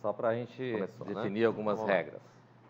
só para a gente Começou, definir né? algumas Vamos lá. regras.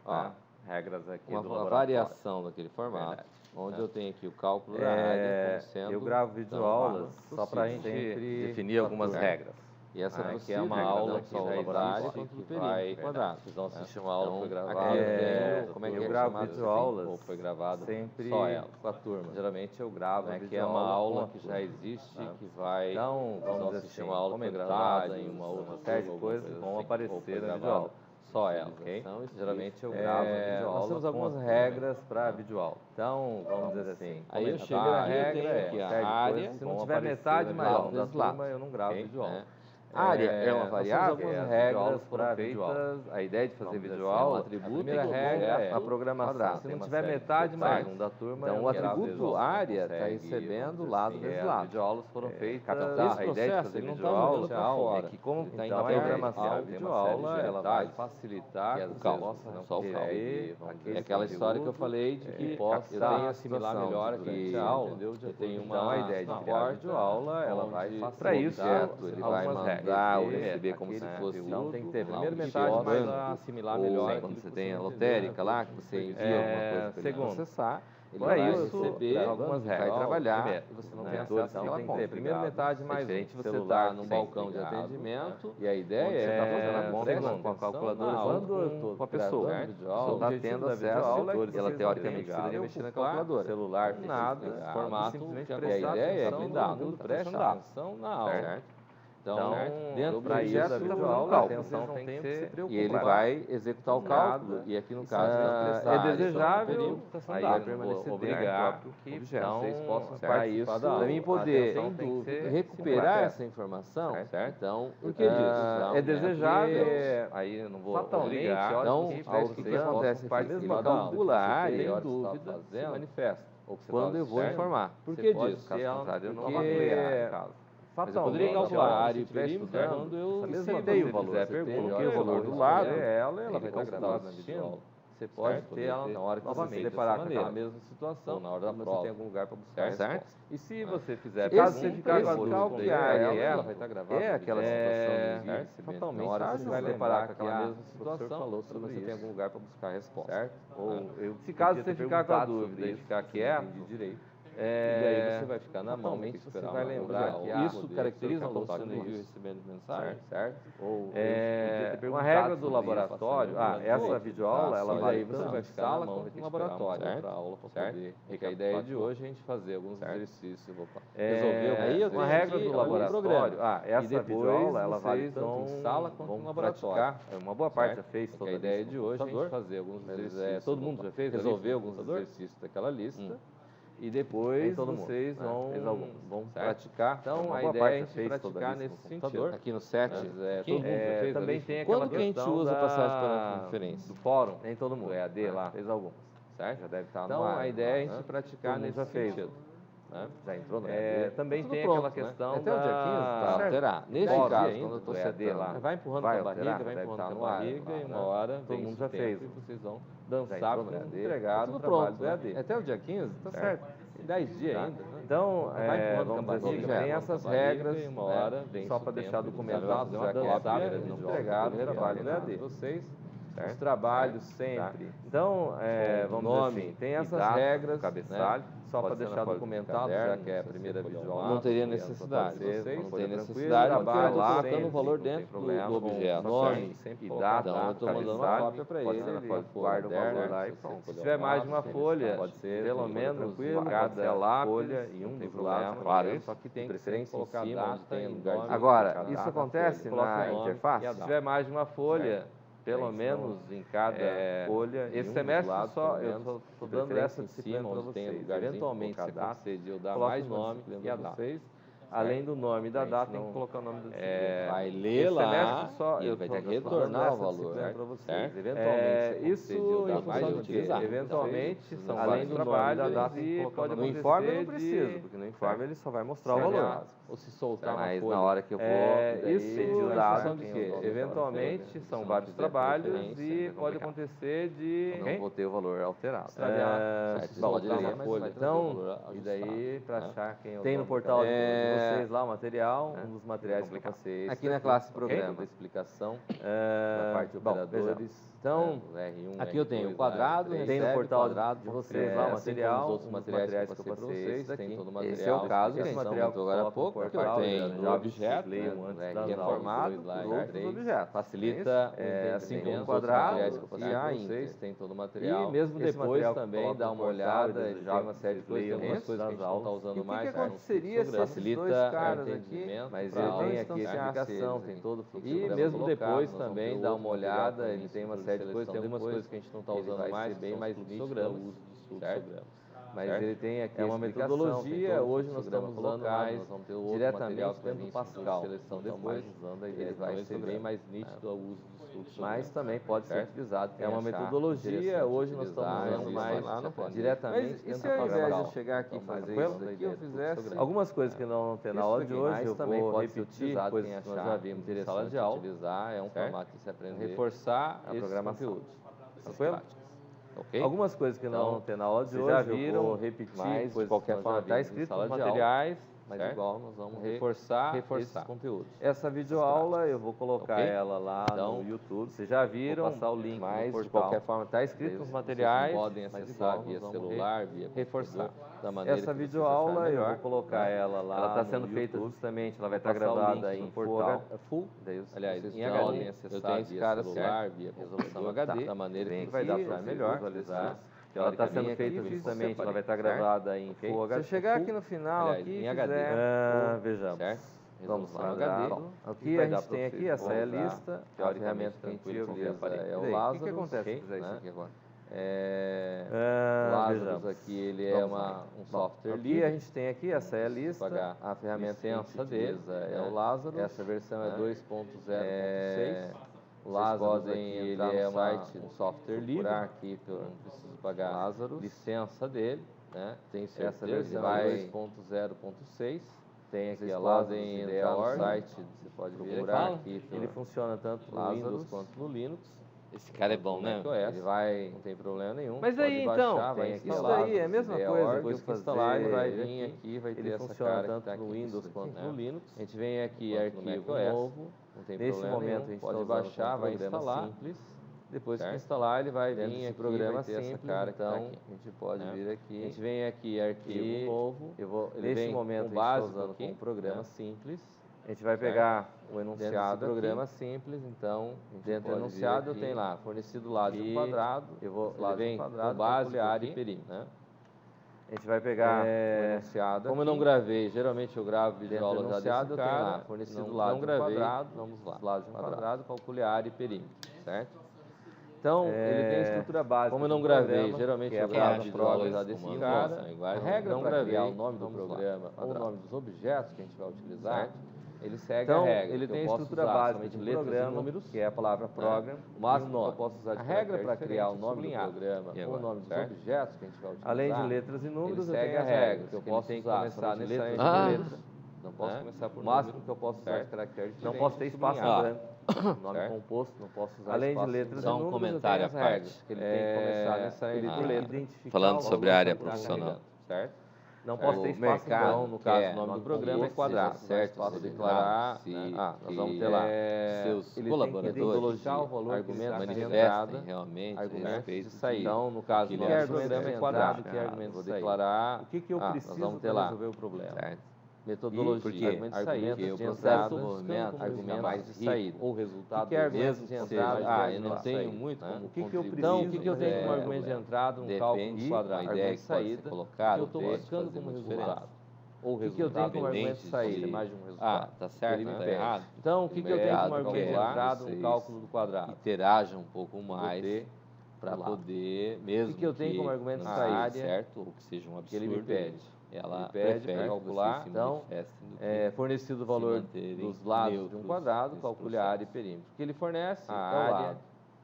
Ó, Né? Regras aqui do uma laboratório. variação daquele formato, Verdade, onde né? eu tenho aqui o cálculo da área como sendo Eu gravo tão videoaulas quanto só para a possível. gente Sempre definir algumas turma. regras. E essa Que é possível uma regra aula não que só já o da área existe, quanto do que perímetro vai- quadrado. Vocês vão assistir uma Então, aula que foi gravada. aqui eu tenho, como é que eu é gravo chamado? videoaulas Ou foi gravado sempre só ela, com a turma. Geralmente eu gravo Né, a que é uma videoaula aula com a que turma, já existe, né? que vai Então, vamos dizer assistir assim, uma aula que foi gravada em uma outra série turma, de coisas alguma vão coisa assim, ou aparecer foi na gravada videoaula. só ela, Ok? ok? Geralmente eu gravo a videoaula. Nós temos com algumas a turma. regras para a videoaula. Então, vamos dizer assim. Aí eu a chego primeira aqui, eu regra tenho aqui uma a série de área, coisas se vão não tiver aparecer metade na maior videoaula. desse Da lado, turma, eu não gravo ok? videoaula. Área é uma Nós temos variável, algumas as regras videoaulas foram para feitas. A ideia de fazer vamos dizer assim, videoaula, é um atributo a primeira do regra é objeto a programação. quadrado. Se Tem não uma tiver série de metade detalhes. mais um da turma, Então, eu o não gravo atributo videoaula. área está Consegue, recebendo vamos o dizer lado assim, desse as lado. videoaulas foram feitas. Esse A ideia de processo fazer ele não está videoaula jogando para fora. é que como Ele está então a entregue programação, ao a videoaula, ela vai facilitar que o o cálculo, cálculo, só o cálculo. É aquela história que eu falei de que eu tenho assimilar melhor aqui, a aula, entendeu? Eu tenho então a ideia de criar a videoaula, ela vai facilitar o objeto, ele vai algumas regras. mandar ou receber como se Aquele fosse então tem que ter lá primeiro um metade tipo mais banco, assimilar ou melhor quando aquilo você que tem a entendeu, lotérica lá, que você envia alguma coisa para ele segundo, processar, ele para vai isso, receber algumas vai regras. trabalhar, Primeiro, e você não né? tem Então, acesso àquela tem que conta. ter primeiro metade mais Diferente um você celular está num balcão de atendimento, e a ideia onde você está fazendo a conta segundo, com a calculadora junto com a pessoa. A pessoa está tendo acesso e ela teoricamente poderia mexer na calculadora. Celular, nada, formato, simplesmente e a prestar ideia é atenção que no todo conteúdo, mundo preste prestar atenção na aula. certo? Então, dentro do para isso projeto, da ele está fazendo videoaula, a cálculo. atenção tem que ser E ele vai executar o cálculo, e aqui no caso é desejável, aí vai vai permanecer obrigar dentro do que objeto. vocês possam Para participar isso, da aula. para mim poder Sem dúvida, recuperar simulada. essa informação, Certo? então, por que disso? é desejável, aí eu não vou fatalmente, obrigar. Então, o que acontece é que ele calcula a área, sem dúvida, se manifesta. Quando eu vou informar. Por que disso? Caso contrário, eu não Porque avaliar, no caso. mas eu poderia calcular a área e o perímetro quando eu sei o valor. Coloquei o valor do lado, ela vai estar gravada na videoaula. Você pode ter ela na hora que você se deparar com aquela mesma situação, na hora da prova. Você tem algum lugar para buscar a resposta. E se você fizer Caso você ficar com a dúvida, cálculo e a área ela vai estar gravada. é aquela situação do fatalmente, na hora que você vai deparar com aquela mesma situação, falou você sobre tem isso. algum lugar para buscar a resposta. Certo? Ou Se caso você ficar com a dúvida e ficar quieto, direito. E daí você vai ficar na mão, tem que você esperar vai lembrar que isso caracteriza quando você não viu recebendo mensagem, certo? Ou uma regra do laboratório, essa videoaula, ela vai você vai ficar sala na mão no no laboratório, para aula para poder. Porque a ideia de hoje é a gente fazer alguns exercícios, resolver aí eu uma regra do laboratório. Essa videoaula, ela vale tanto em sala quanto no laboratório. Uma boa parte já fez toda a ideia de hoje é a gente fazer alguns exercícios. Todo mundo já fez? Resolver alguns exercícios daquela lista. E depois vocês vão praticar. Então, a ideia é a gente praticar nesse sentido. Aqui no set, todo mundo já fez. Também tem aquela quando que a gente usa passagem para conferência? Do fórum, nem todo mundo. EAD lá, fez alguns. Certo? Já deve estar no ar. Então, a ideia é a gente praticar nesse sentido. Já entrou no EAD. Também tem aquela questão até o dia 15 vai alterar. Nesse caso, quando eu estou EAD lá, vai empurrando com a barriga, vai empurrando com a barriga, e uma hora todo mundo já fez. E vocês vão dançar com o entregado o trabalho do EAD. Até o dia 15, tá certo. Em 10 dias ainda. Então, vamos dizer assim, tem essas regras, só para deixar documentado, já que é não entregado o trabalho do EAD. Vocês, os trabalhos sempre. Então, vamos dizer assim, tem essas regras, cabeçalho, só para deixar documentado, já que é a primeira videoaula. Não teria necessidade. Não tem necessidade, porque eu estou colocando o valor sempre, dentro do objeto. Nome e data. Então, eu estou mandando uma cópia para ele. Guarda o valor lá e pronto. Se tiver mais de uma folha, pode ser pelo menos cada folha e um dos lados. Claro, só que tem preferência colocar em cima, data onde tem e lugar nome. de Agora, isso acontece na nome interface? Se tiver mais de uma folha, pelo menos em cada folha. Esse semestre só eu estou dando essa disciplina para vocês. Eventualmente, se acontecer de eu dar mais nome e a data. Além do nome e da data, tem que colocar o nome do disciplina. Vai ler lá e vai ter que retornar o valor para vocês. Eventualmente, isso em função de quê? Eventualmente, são além do nome da data, e pode acontecer. No informe eu não preciso, porque no informe ele só vai mostrar o valor. ou se soltar mas uma folha. na hora que eu vou, Isso é dado de quê? Eventualmente, são vários trabalhos e pode acontecer de... Eu não vou ter o valor alterado. Se soltar uma folha. Então, e daí, para achar quem é o tem no dono portal de vocês lá o material, um dos materiais que eu passei. Aqui na classe programa, explicação, na parte operadores. Então, aqui eu tenho o quadrado, tem no portal de vocês lá o material, os outros materiais que eu passei para vocês, tem todo o material. Esse é o caso, esse material que agora há pouco, que eu tenho já objeto, reformado lá por outros objetos. Facilita assim como o quadrado que eu passei para vocês, tem todo o material. E mesmo depois também dá uma olhada, ele tem uma série de coisas, algumas coisas que a gente não está usando mais. O que aconteceria se esses dois caras aqui, mas ele tem aqui explicação, tem todo o fluxo. E mesmo depois também dá uma olhada, ele tem uma série de coisas, tem algumas coisas que a gente não está usando mais, bem mais nítido o uso dos fluxogramas. Mas ele tem aqui uma metodologia, hoje nós estamos usando mais diretamente dentro do Pascal. Seleção depois, ele vai ser bem mais nítido o uso dos fluxogramas. Mas também pode ser utilizado. É uma metodologia, hoje nós estamos usando mais diretamente dentro do Pascal. E se ao invés de eu chegar aqui e fazer isso daqui, eu fizesse algumas coisas que não tem na aula de hoje, eu também vou pode ser repetir utilizado, coisas que nós já vimos em sala de aula. É um formato de se aprender. Reforçar a programação. Tranquilo? Okay? Algumas coisas que não tem na aula de hoje, já viram, eu vou repetir, mas de qualquer forma está escrito nos materiais, mas igual nós vamos reforçar esses conteúdos. Essa videoaula eu vou colocar ela lá então, no YouTube. Vocês já viram? Vou passar o link mas no portal. De qualquer forma está escrito nos materiais. Podem acessar via celular, via reforçar. Da maneira essa videoaula eu vou colocar ela lá. Ela está sendo feita YouTube, justamente, ela vai estar gravada em Full. Aliás, em HD. Eu tenho esse cara celular, via resolução HD, da maneira que vai dar para melhor visualizar. Ela está sendo feita justamente, ela vai estar gravada em Full HD. Se eu chegar aqui no final, aqui em HD, vejamos. Certo? Vamos lá, HD. Aqui a gente tem aqui, essa é a lista, a ferramenta que a gente utiliza é o Lazarus. O que acontece se fizer isso aqui agora? O Lazarus aqui, ele é um software livre. A gente tem aqui, essa é a lista, a ferramenta que a gente utiliza é o Lazarus. Essa versão é 2.0.6. O Lazarus aqui, ele é um software livre. Aqui, eu não preciso pagar Lazarus. Licença dele, né? Tem essa versão 2.0.6. Tem aqui a Lazarus entrar no site, você pode procurar aqui. Ele funciona tanto no Windows quanto no Linux. Esse cara é bom, né? Ele vai, não tem problema nenhum. Mas aí então, isso daí é a mesma coisa. Depois que instalar, ele vai vir aqui, vai ter essa cara tanto no Windows quanto no Linux. A gente vem aqui, arquivo novo, não tem Nesse problema momento nenhum. A gente pode baixar, vai instalar. Depois que instalar, ele vai vir aqui, programa simples, cara, então a gente pode vir aqui. A gente vem aqui, arquivo novo. Nesse momento, básico usando aqui, um programa simples. A gente vai pegar o enunciado do programa simples, então, dentro do enunciado eu tenho lá, fornecido lado de quadrado, lá vem quadrado, base, área e perímetro, né? A gente vai pegar o enunciado. Como eu não gravei, geralmente eu gravo vídeo aula já desse eu tenho lá, fornecido lado de quadrado, vamos lá, lado de quadrado, calcule área e perímetro, certo? Então, ele tem estrutura básica. Como eu não gravei, geralmente eu gravo vídeo aula já desse cara. A regra para criar o nome do programa ou o nome dos objetos que a gente vai utilizar, ele segue a regra. Ele tem a estrutura básica de letras e números, que é a palavra program. O máximo que eu posso usar de a regra para criar o nome do programa ou o nome dos objetos que a gente vai utilizar. Além de letras e números, eu tenho a regra que eu posso começar nessa letra. Não posso começar por o máximo que eu posso usar de caractere diferente. Não posso ter espaço branco. Nome composto, não posso usar além de letras e números, comentário à parte. Que ele tem que começar nessa letra. Falando sobre a área profissional. Certo? Não posso ter espaço branco, no caso, o nome do programa é quadrado. Certo, posso declarar, nós vamos ter lá seus colaboradores, argumentos manifestem realmente respeito de saída. Então, no caso, qualquer programa é quadrado, que argumento vou declarar, o que eu preciso para resolver o problema. Certo. Metodologia, argumento de saída, de entrada, argumento mais de saída, ou resultado mesmo de entrada. Eu não tenho muito como contribuir. Então, o que eu tenho como argumento de entrada, um cálculo de quadrado, ideia de saída, colocado, que eu estou buscando como resultado. Ou o que eu tenho como argumento de saída, mais de um resultado. Tá certo, ele me tá errado. Então, o que eu tenho como argumento de entrada, um cálculo do quadrado. Interajam um pouco mais para poder, mesmo que eu tenho como argumento de saída, certo, ou que seja um absurdo, ele me pede. Ela pede para calcular, então, fornecido o valor dos lados de um quadrado, calcule a área e perímetro. O que ele fornece, a área,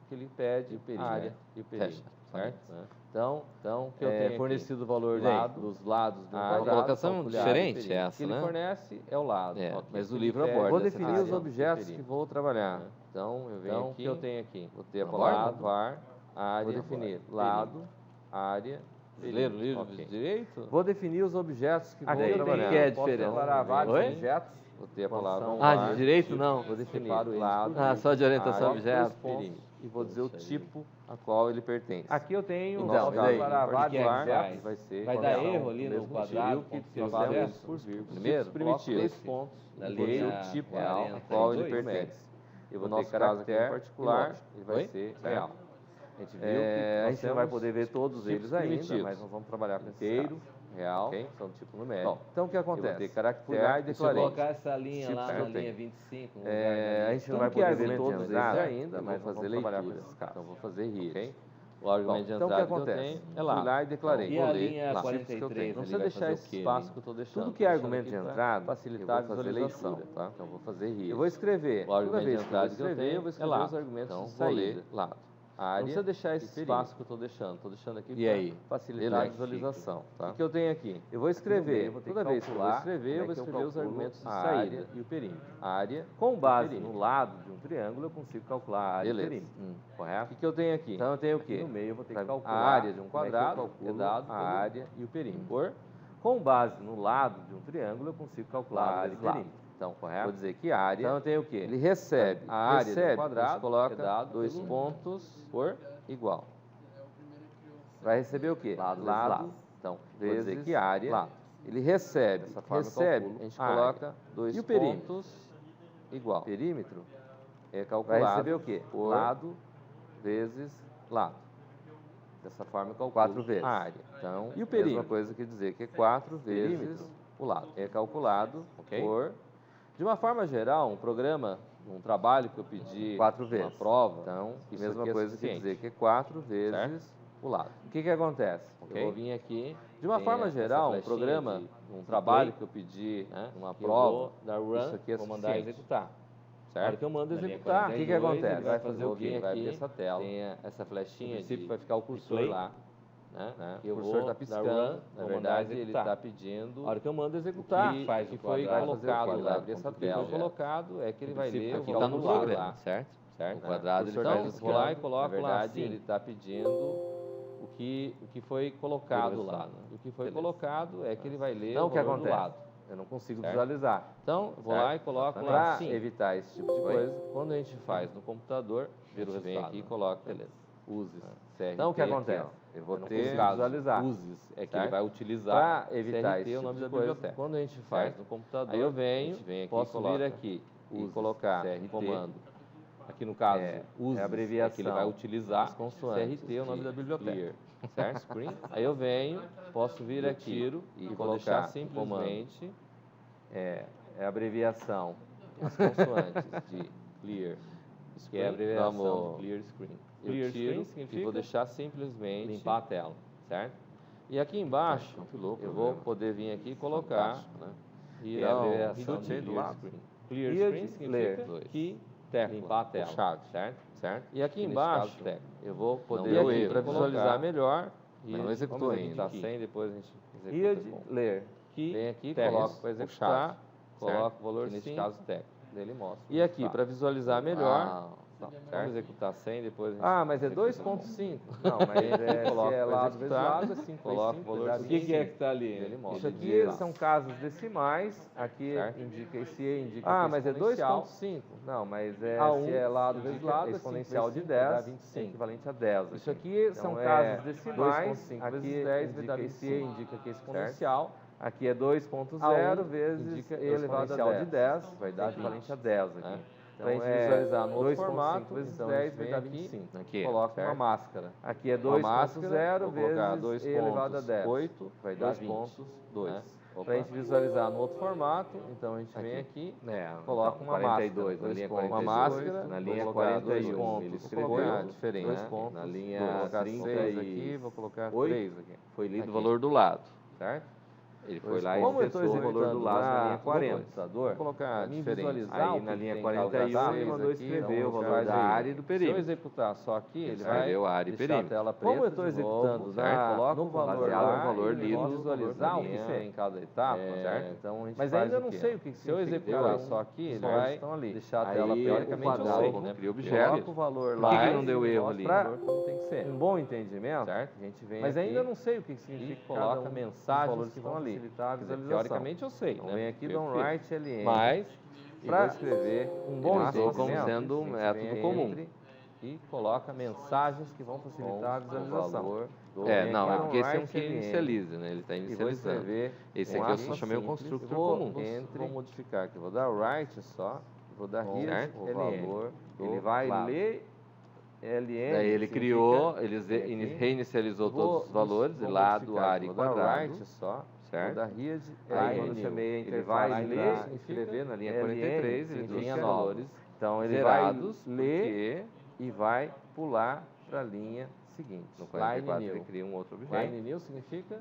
que ele pede, a área e perímetro. certo? Então o que eu tenho fornecido o valor dos lados do uma colocação diferente essa, que ele fornece é o lado. Mas o livro aborda. Vou definir os objetos que vou trabalhar. Então, eu venho aqui, o que eu tenho aqui? Vou ter a palavra var, área, vou definir lado, área, ler o livro direito? Vou definir os objetos que vou trabalhar. Que é diferente. Posso separar vários objetos. Vou ter a palavra var. De direito não? Vou definir lado, só de orientação a objetos. E vou dizer o tipo a qual ele pertence. Aqui eu tenho separar vários objetos. Vai dar erro ali no quadrado, que separa por vírgula. Primeiro, primitivos. Pontos. Dei o tipo real a qual ele pertence. E o nosso caso aqui em particular, ele vai ser real. A gente viu que a gente não vai poder ver todos eles ainda, mas nós vamos trabalhar com inteiro, real, são tipo numérico. Então, o que acontece? Eu vou ter caractere e declarante. Se eu colocar essa linha lá na linha 25, a gente não vai poder ver todos eles ainda, mas vou fazer trabalhar com esses casos. Então, vou fazer here. O argumento de entrada que acontece? É lá. Fui lá e declarei. E a linha 43? Não precisa deixar esse espaço que eu estou deixando. Tudo que é argumento de entrada, facilitar a visualização. Tá? Então, vou fazer here. Eu vou escrever. Toda vez que eu vou escrever, eu vou escrever os argumentos de saída. Lado. Área, não precisa deixar esse espaço que eu estou deixando aqui para facilitar a visualização. Tá? O que eu tenho aqui? Eu vou escrever, toda vez que eu vou escrever os argumentos de saída e o perímetro. Área, com base no lado de um triângulo, eu consigo calcular a área e o perímetro. Correto? O que eu tenho aqui? Então eu tenho o quê? No meio eu vou ter que calcular a área de um quadrado, é dado a área e o perímetro. Com base no lado de um triângulo, eu consigo calcular a área e o perímetro. Então, correto? Vou dizer que área. Então, eu tenho o quê? Ele recebe a área do quadrado, coloca 2 pontos por igual. Vai receber o quê? Lado. Então, vou dizer que área. Lado. Ele recebe. A gente coloca 2 pontos igual. Perímetro é calculado. Vai receber o quê? Por lado vezes lado. Dessa forma, eu calculo 4 vezes a área. Então, e o perímetro? Mesma coisa que dizer que é 4 vezes o lado. É calculado por... De uma forma geral, um programa, um trabalho que eu pedi 4 vezes, uma prova, então, isso mesma coisa que dizer que é 4 vezes o lado. O que acontece? Eu vou vir aqui, de uma forma geral, um programa, um trabalho que eu pedi, uma prova, dar run, isso aqui vou mandar executar. Certo? Na hora que eu mando executar, o que acontece? Vai fazer o quê? Vai abrir essa tela, tem essa flechinha, no princípio vai ficar o cursor lá. O cursor está piscando, na verdade ele está pedindo. A hora que eu mando executar, que foi colocado lá, essa tela. Foi colocado, é que ele vai ler o valor no programa, certo? O quadrado ele então, vou lá e coloco lá assim. Ele está pedindo o que foi colocado lá. O que foi colocado é que ele vai ler o valor do lado. Eu não consigo visualizar. Então, vou lá e coloco lá assim. Para evitar esse tipo de coisa, quando a gente faz no computador, vira o resultado. Vem aqui e coloca, beleza. Uses. Então, o que acontece? Eu vou ter visualizar. Uses é que ele vai utilizar para evitar CRT, o nome da biblioteca. Quando a gente faz no computador, aí eu venho, posso vir aqui e colocar comando. Aqui no caso, uses é a abreviação, é que ele vai utilizar as consoantes. CRT é o nome da biblioteca. Certo? Screen. Aí eu venho, posso vir aqui e colocar simplesmente a abreviação, as consoantes de clear. Que é a abreviação clear screen. Eu tiro e vou deixar simplesmente limpar a tela, certo? E aqui embaixo, eu vou poder vir aqui e colocar, e a abreviação de clear screen. Clear screen significa que limpar a tela, certo? E aqui embaixo, eu vou poder vir para visualizar melhor, e não executou ainda. Está sem, depois a gente executa. Ler, que vem aqui, coloco para executar, coloco o valor nesse caso técnico. Ele mostra. E aqui, para visualizar melhor, vamos executar 100, depois a gente... mas é 2.5. Não, mas coloca é lado vezes lado, é 5. Coloca o valor. O que é que está ali? Ele mostra. Isso aqui são casas decimais, aqui indica esse E, indica mas é 2.5. Não, mas se é lado vezes lado, é exponencial de 10, é equivalente a 10. Isso aqui são casas decimais, aqui 10 indica esse E, indica que é exponencial. Aqui é 2.0 vezes E elevado a 10, vai dar equivalente a 10 aqui. Então, para a gente visualizar no outro formato, vezes 10 vai dar 25. Aqui, coloca uma máscara. Aqui é 2.0 vezes E elevado a 10. 8 vai dar 2.2. Para a gente visualizar no outro formato, então a gente vem aqui, coloca uma máscara. Na linha 42, uma máscara, na linha 41, ele escreveu diferente. 2 pontos. Na linha 36 aqui, vou colocar 3 aqui. Foi lido o valor do lado, certo? Ele foi lá e acessou o valor do lado na linha 40. Vou colocar diferente. Aí na linha 41 ele mandou escrever o valor da área e do perímetro. Se eu executar só aqui, ele vai ver a área e deixar a perímetro. tela preta. Como eu estou executando, coloca o valor lá, valor e livre, visualizar o que é em cada etapa, certo? Então a gente mas faz ainda o não quê? sei o que Se eu executar executar só aqui, ele vai vai deixar a aí, tela teoricamente eu sei, né? Cria objeto. Coloca o valor Por lá. que não deu erro ali? Como tem que ser. Um bom entendimento, Certo? a gente vem Mas aqui ainda não sei o que significa e coloca mensagens que vão ali. Facilitar a visualização. Teoricamente eu sei, Então né? vem aqui, dá um write LN. Mas, para escrever um bom Usou como entendimento, sendo um método comum. e coloca mensagens que vão facilitar a visualização. Não, é porque esse é um que inicializa, né? Ele está inicializando. Esse aqui eu só chamei o constructor comum. Vou modificar aqui, vou dar write só, vou dar here, o valor, ele vai ler LN. Daí ele criou, ele reinicializou todos os valores, lado, área e quadrado. Só, certo? Da read, aí quando eu chamei a interface, ele vai escrever na linha 43, ele trouxe os valores. Então ele vai ler e vai pular para a linha seguinte. No 44 ele cria um outro objeto. Line new significa?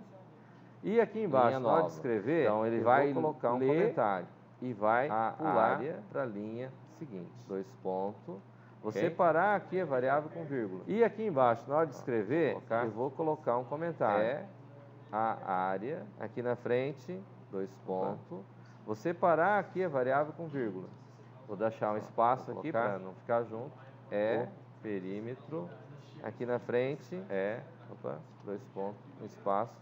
E aqui embaixo, na hora de escrever, então ele vai colocar um comentário e vai pular para a linha seguinte. 2 pontos. Vou separar aqui a variável com vírgula. E aqui embaixo, na hora de escrever, eu vou colocar um comentário. A área, aqui na frente, 2 pontos. Vou separar aqui a variável com vírgula. Vou deixar um espaço aqui para não ficar junto. Perímetro. Aqui na frente, 2 pontos, um espaço.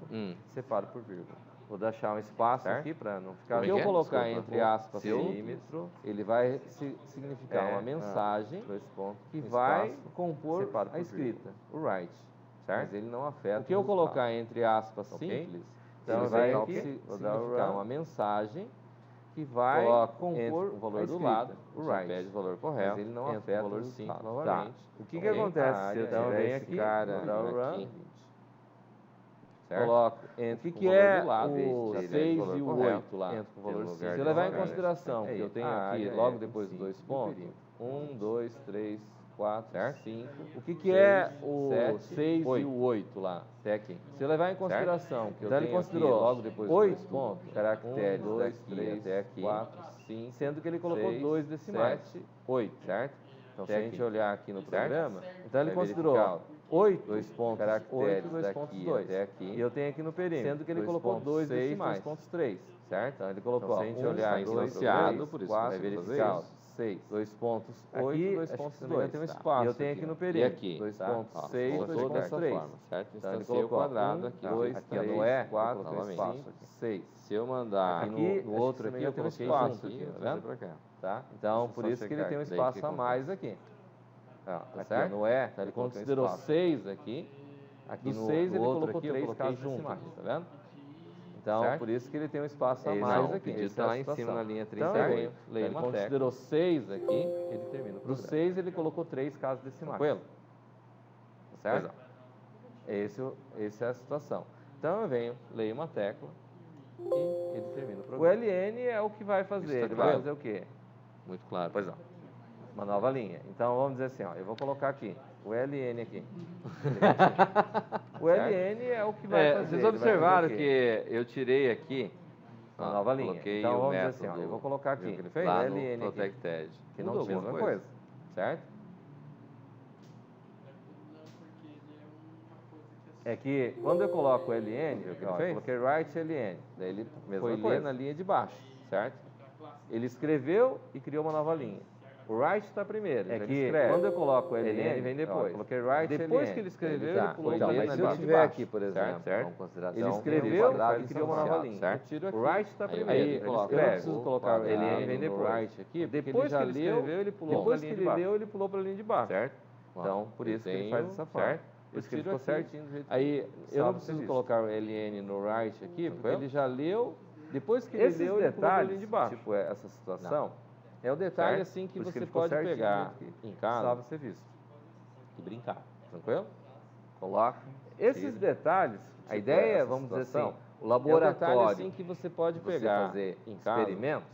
Separo por vírgula. Vou deixar um espaço aqui para não ficar junto. Se eu colocar entre aspas perímetro, ele vai significar uma mensagem que vai compor a escrita, o write. Certo? Mas ele não afeta. O que eu colocar entre aspas simples, então ele vai significar uma mensagem que vai compor o valor do lado, o write. Pede o valor correto, mas ele não afeta o valor simples novamente. O que acontece se eu tiver esse cara aqui, certo? Coloco entre o valor do lado, o 6 e o 8 lá. Entre o valor 6. Se eu levar em consideração que eu tenho aqui, logo depois dos 2 pontos, 1, 2, 3, 4, 5. O que é o 6 e o 8 lá? Até aqui. Se eu levar em consideração que eu tenho considerou logo depois dos 2 pontos, caracteres 1, 2, 3, até aqui, 4, 5, sendo que ele colocou 2 decimais. 7, 8, certo? Então, se a gente olhar aqui no programa, então ele considerou 8 caracteres 2.2 até aqui. E eu tenho aqui no perímetro, sendo que ele colocou 2 decimais. 2.3, certo? Então ele colocou, se a gente olhar iniciado, por isso vai verificar 6, 2 pontos 8, 2 pontos 2. Tem um espaço. E eu tenho aqui no perímetro. E aqui, 2.6, 2.3. Certo? Então ele colocou quadrado aqui, 2, aqui no E, 4, novamente, 6. Se eu mandar aqui no outro aqui, eu tenho um espaço aqui, tá vendo? Tá? Então, por isso que ele tem um espaço a mais aqui. Tá certo? No E, ele considerou 6 aqui. Aqui no 6 ele colocou 3 casos decimais, tá vendo? Então, por isso que ele tem um espaço a mais aqui. Ele está lá em cima na linha 38. Então, ele considerou 6 aqui, ele termina o programa. Do 6 ele colocou 3 casos decimais. Tranquilo? Tá certo? Essa é a situação. Então eu venho, leio uma tecla e ele termina o programa. O LN é o que vai fazer. Ele vai fazer o quê? Muito claro. Pois não. Uma nova linha. Então vamos dizer assim, eu vou colocar aqui o LN aqui. O LN é o que vai fazer. Vocês observaram que eu tirei aqui uma nova linha. Então vamos dizer assim, eu vou colocar aqui ele fez lá LN no ProtectEdge, que não tinha alguma coisa, certo? É que quando eu coloco o LN, eu coloquei write LN, daí ele foi ler na linha de baixo, certo? Ele escreveu e criou uma nova linha. O write está primeiro. É que quando eu coloco o LN, vem depois. Coloquei write depois LN. Que ele escreveu, ele pulou na linha de baixo. Se eu tiver aqui, por exemplo, ele escreveu e criou uma nova linha. Certo? O write está primeiro. Aí eu não preciso colocar o LN, vem depois. Write aqui, depois que ele escreveu, ele pulou para a linha de baixo. Depois que ele leu, ele pulou para a linha de baixo. Certo? Então, por isso que ele faz dessa forma. Por isso que ele ficou certinho do jeito que aí eu não preciso colocar o LN no write aqui, porque ele já leu. Depois que ele leu, ele pulou para a linha de baixo. Tipo, essa situação. É o detalhe assim que você pode pegar em casa, precisava ser visto, e brincar, tranquilo? Coloca. Esses detalhes, a ideia, vamos dizer assim, o laboratório assim que você pode pegar, fazer em casa, experimentos.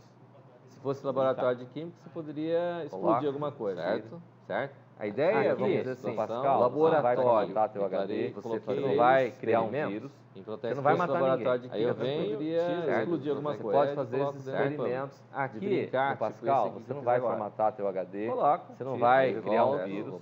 Se fosse laboratório de química, você poderia explodir alguma coisa, certo? A ideia, aqui, vamos dizer assim, Pascal, laboratório, tá, teu HD, você não vai criar um vírus, você não vai matar ninguém. Aí eu venho, explodir alguma você coisa. Pode fazer esses experimentos aqui no Pascal, você não vai formatar teu HD, você não vai criar um vírus,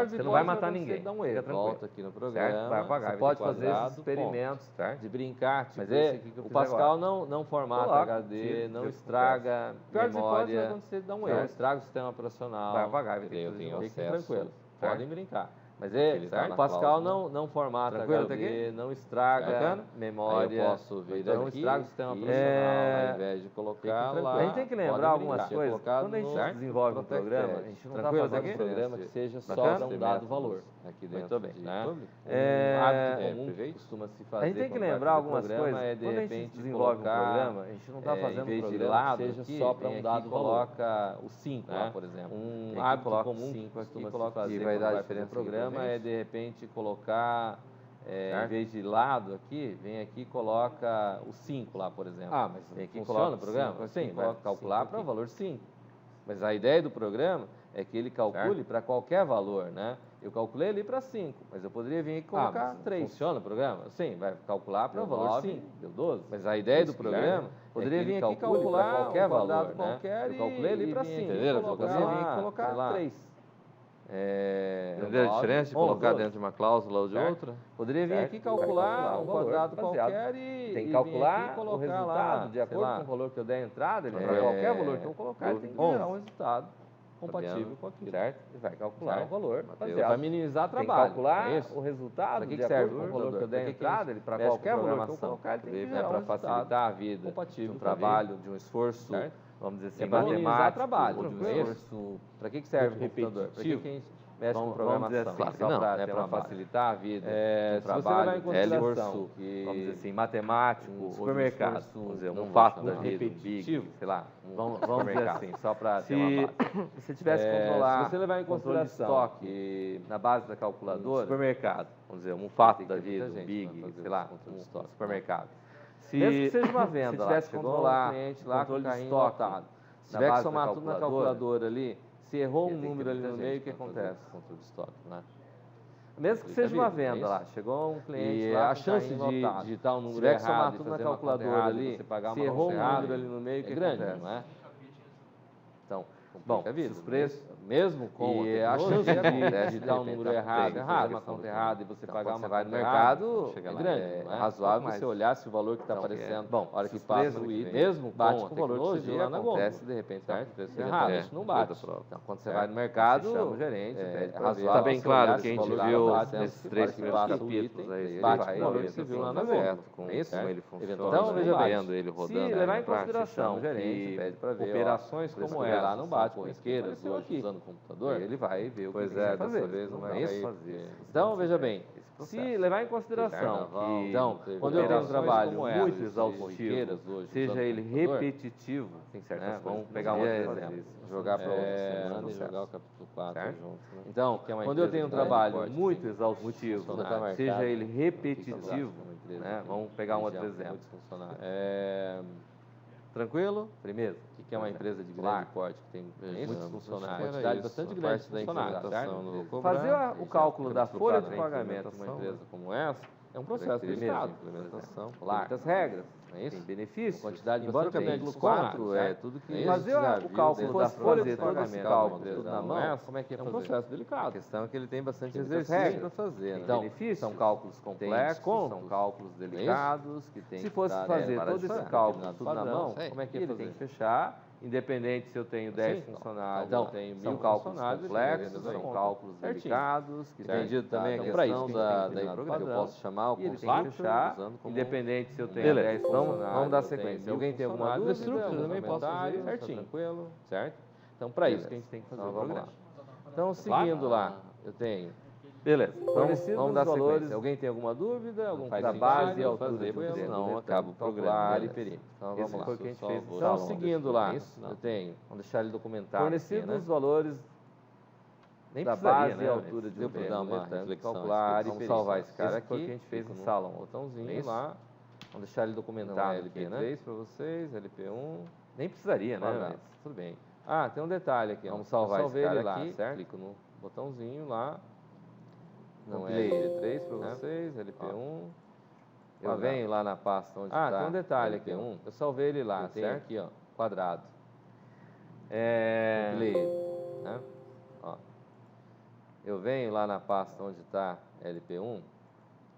você não vai matar ninguém. Fica tranquilo. Volta aqui no programa, vai apagar, você pode fazer esses experimentos, de brincar, tipo, mas o Pascal não formata HD, não estraga memória, não estraga o sistema operacional. Vai apagar, vai ter que eu fazer tenho de acesso. Tranquilo, podem brincar. Mas o Pascal não formata Tranquilo, HD, não estraga memória, eu posso vir não aqui estraga o sistema operacional, ao invés de colocar lá. A gente tem que lembrar algumas coisas. Quando a gente desenvolve um programa, a gente não está fazendo um programa que seja só Bacana? para um dado valor. Aqui dentro. Muito bem. Né? Hábito comum costuma se fazer. A gente tem que lembrar algumas coisas. Quando a gente desenvolve um programa, a gente não está fazendo um programa que seja só para um dado valor. Coloca o 5 lá, por exemplo. Um hábito coloca comum 5 aqui, costuma se fazer que vai dar no diferença programa é de repente colocar em vez de lado aqui, vem aqui e coloca o 5 lá, por exemplo. Mas vem aqui funciona o programa? Sim, vai calcular para o valor 5. Mas a ideia do programa é que ele calcule para qualquer valor, né? Eu calculei ali para 5, mas eu poderia vir aqui e colocar 3. Funciona o programa? Sim, vai calcular para o valor 5. Deu 12. Mas a ideia do programa poderia vir aqui e calcular para qualquer valor, né? Eu calculei ali para 5. Eu poderia vir aqui e colocar 3. Entendeu a diferença de colocar dentro de uma cláusula ou de outra? Poderia vir aqui calcular um quadrado qualquer e tem que calcular o resultado lá, de acordo com o valor que eu der a entrada, ele para qualquer valor que eu colocar, ele tem que gerar um resultado compatível com aquilo. Certo? E vai calcular o valor baseado. Vai minimizar trabalho. Tem que calcular o resultado de acordo com o valor que eu der a entrada, ele para qualquer valor que eu colocar, ele tem que gerar um resultado para facilitar a vida compatível, de um trabalho, de um esforço, vamos dizer assim, matemático, trabalho, de um esforço. Para que serve o computador? Para que a gente mexe com programação? Para facilitar a vida. Se você levar em consideração que, vamos dizer assim, matemático, supermercado, vamos dizer, um fato da vida, repetitivo, sei lá, vamos dizer assim, só para ter uma base. Se você tivesse que controlar, se você levar em consideração estoque na base da calculadora, supermercado, vamos dizer, um fato da vida, um big, sei lá, um supermercado. Mesmo que seja uma venda, se tivesse que controlar um cliente lá com o carrinho lotado, se tiver que somar tudo na calculadora ali, se errou um número ali no meio, o que acontece? Controle de estoque, né? Mesmo que seja uma venda lá, chegou um cliente lá, a chance de digitar um número errado, se somar tudo na calculadora ali, se errou um número ali no meio, o que acontece? Não é? Então, bom, os preços, mesmo com a chance de digitar um número errado, uma conta errada e você pagar uma conta mercado é grande, é razoável você olhar se o valor que está aparecendo, bom, a hora que passa o item, mesmo bate com o valor que você viu lá na gôndola, de repente, certo? O preço errado, isso não bate. Então, quando você vai no mercado, chama o gerente, é razoável. Está bem claro que a gente viu nesses 3 primeiros capítulos, aí bate com o valor que você viu lá na gôndola. Com isso, como ele funciona, então, veja bem, ele rodando, se levar em consideração o gerente pede para ver operações como ela, lá não bate com isqueiras hoje usando o computador, ele vai ver o que ele vai fazer. Dessa vez não vai fazer. Então, veja bem, se levar em consideração que, então, quando eu tenho um trabalho muito exaustivo, seja ele repetitivo, tem certas vamos pegar um outro exemplo, jogar para outra semana e jogar o capítulo 4 junto. Então, quando eu tenho um trabalho muito exaustivo, seja ele repetitivo, vamos pegar um outro exemplo. Tranquilo? Primeiro, o que é uma empresa de grande porte que tem muitos funcionários, quantidade bastante grande de funcionários, certo? Fazer o cálculo da folha de pagamento de uma empresa como essa é um processo delicado. Implementação, muitas regras, não é isso? Tem benefícios. Quantidade embora o capítulo 4 é tudo que fazer o cálculo da folha de pagamento tudo na mão, como é que é um processo delicado. A questão é que ele tem bastante exercício para fazer. Então, são cálculos complexos, são cálculos delicados que tem. Se fosse fazer todo esse cálculo tudo na mão, como é que ele tem que fechar? Independente se eu tenho 10 funcionários, então, são cálculos complexos, são cálculos delicados, que tem também a questão da empresa que eu posso chamar o consultor, independente se eu tenho 10 funcionários. Vamos dar sequência. Se alguém tem alguma dúvida, também posso fazer certinho, tranquilo, certo? Então, para isso que a gente tem que fazer o programa. Então, seguindo lá, eu tenho... Beleza, vamos dar sequência. Alguém tem alguma dúvida? Algum da base e altura do modelo? Não, acaba o programa e perímetro. Então, vamos lá. Foi o que a gente fez. Então, seguindo lá, eu tenho, vamos deixar ele documentado. Fornecidos os valores da base e altura de um retângulo, calcular e salvar esse cara aqui. Foi o que a gente fez no salão. Botãozinho lá. Vamos deixar ele documentado aqui, né? LP3 para vocês, LP1. Nem precisaria, né? Mas tudo bem. Ah, tem um detalhe aqui. Vamos salvar esse cara aqui, certo? Clico no botãozinho lá. Não é LP3 para vocês, LP1. Eu venho lá na pasta onde está. tem um detalhe aqui. LP1. Eu salvei ele lá, Tem certo? aqui, ó. Quadrado. Compilei ele. Né? Ó. Eu venho lá na pasta onde está LP1.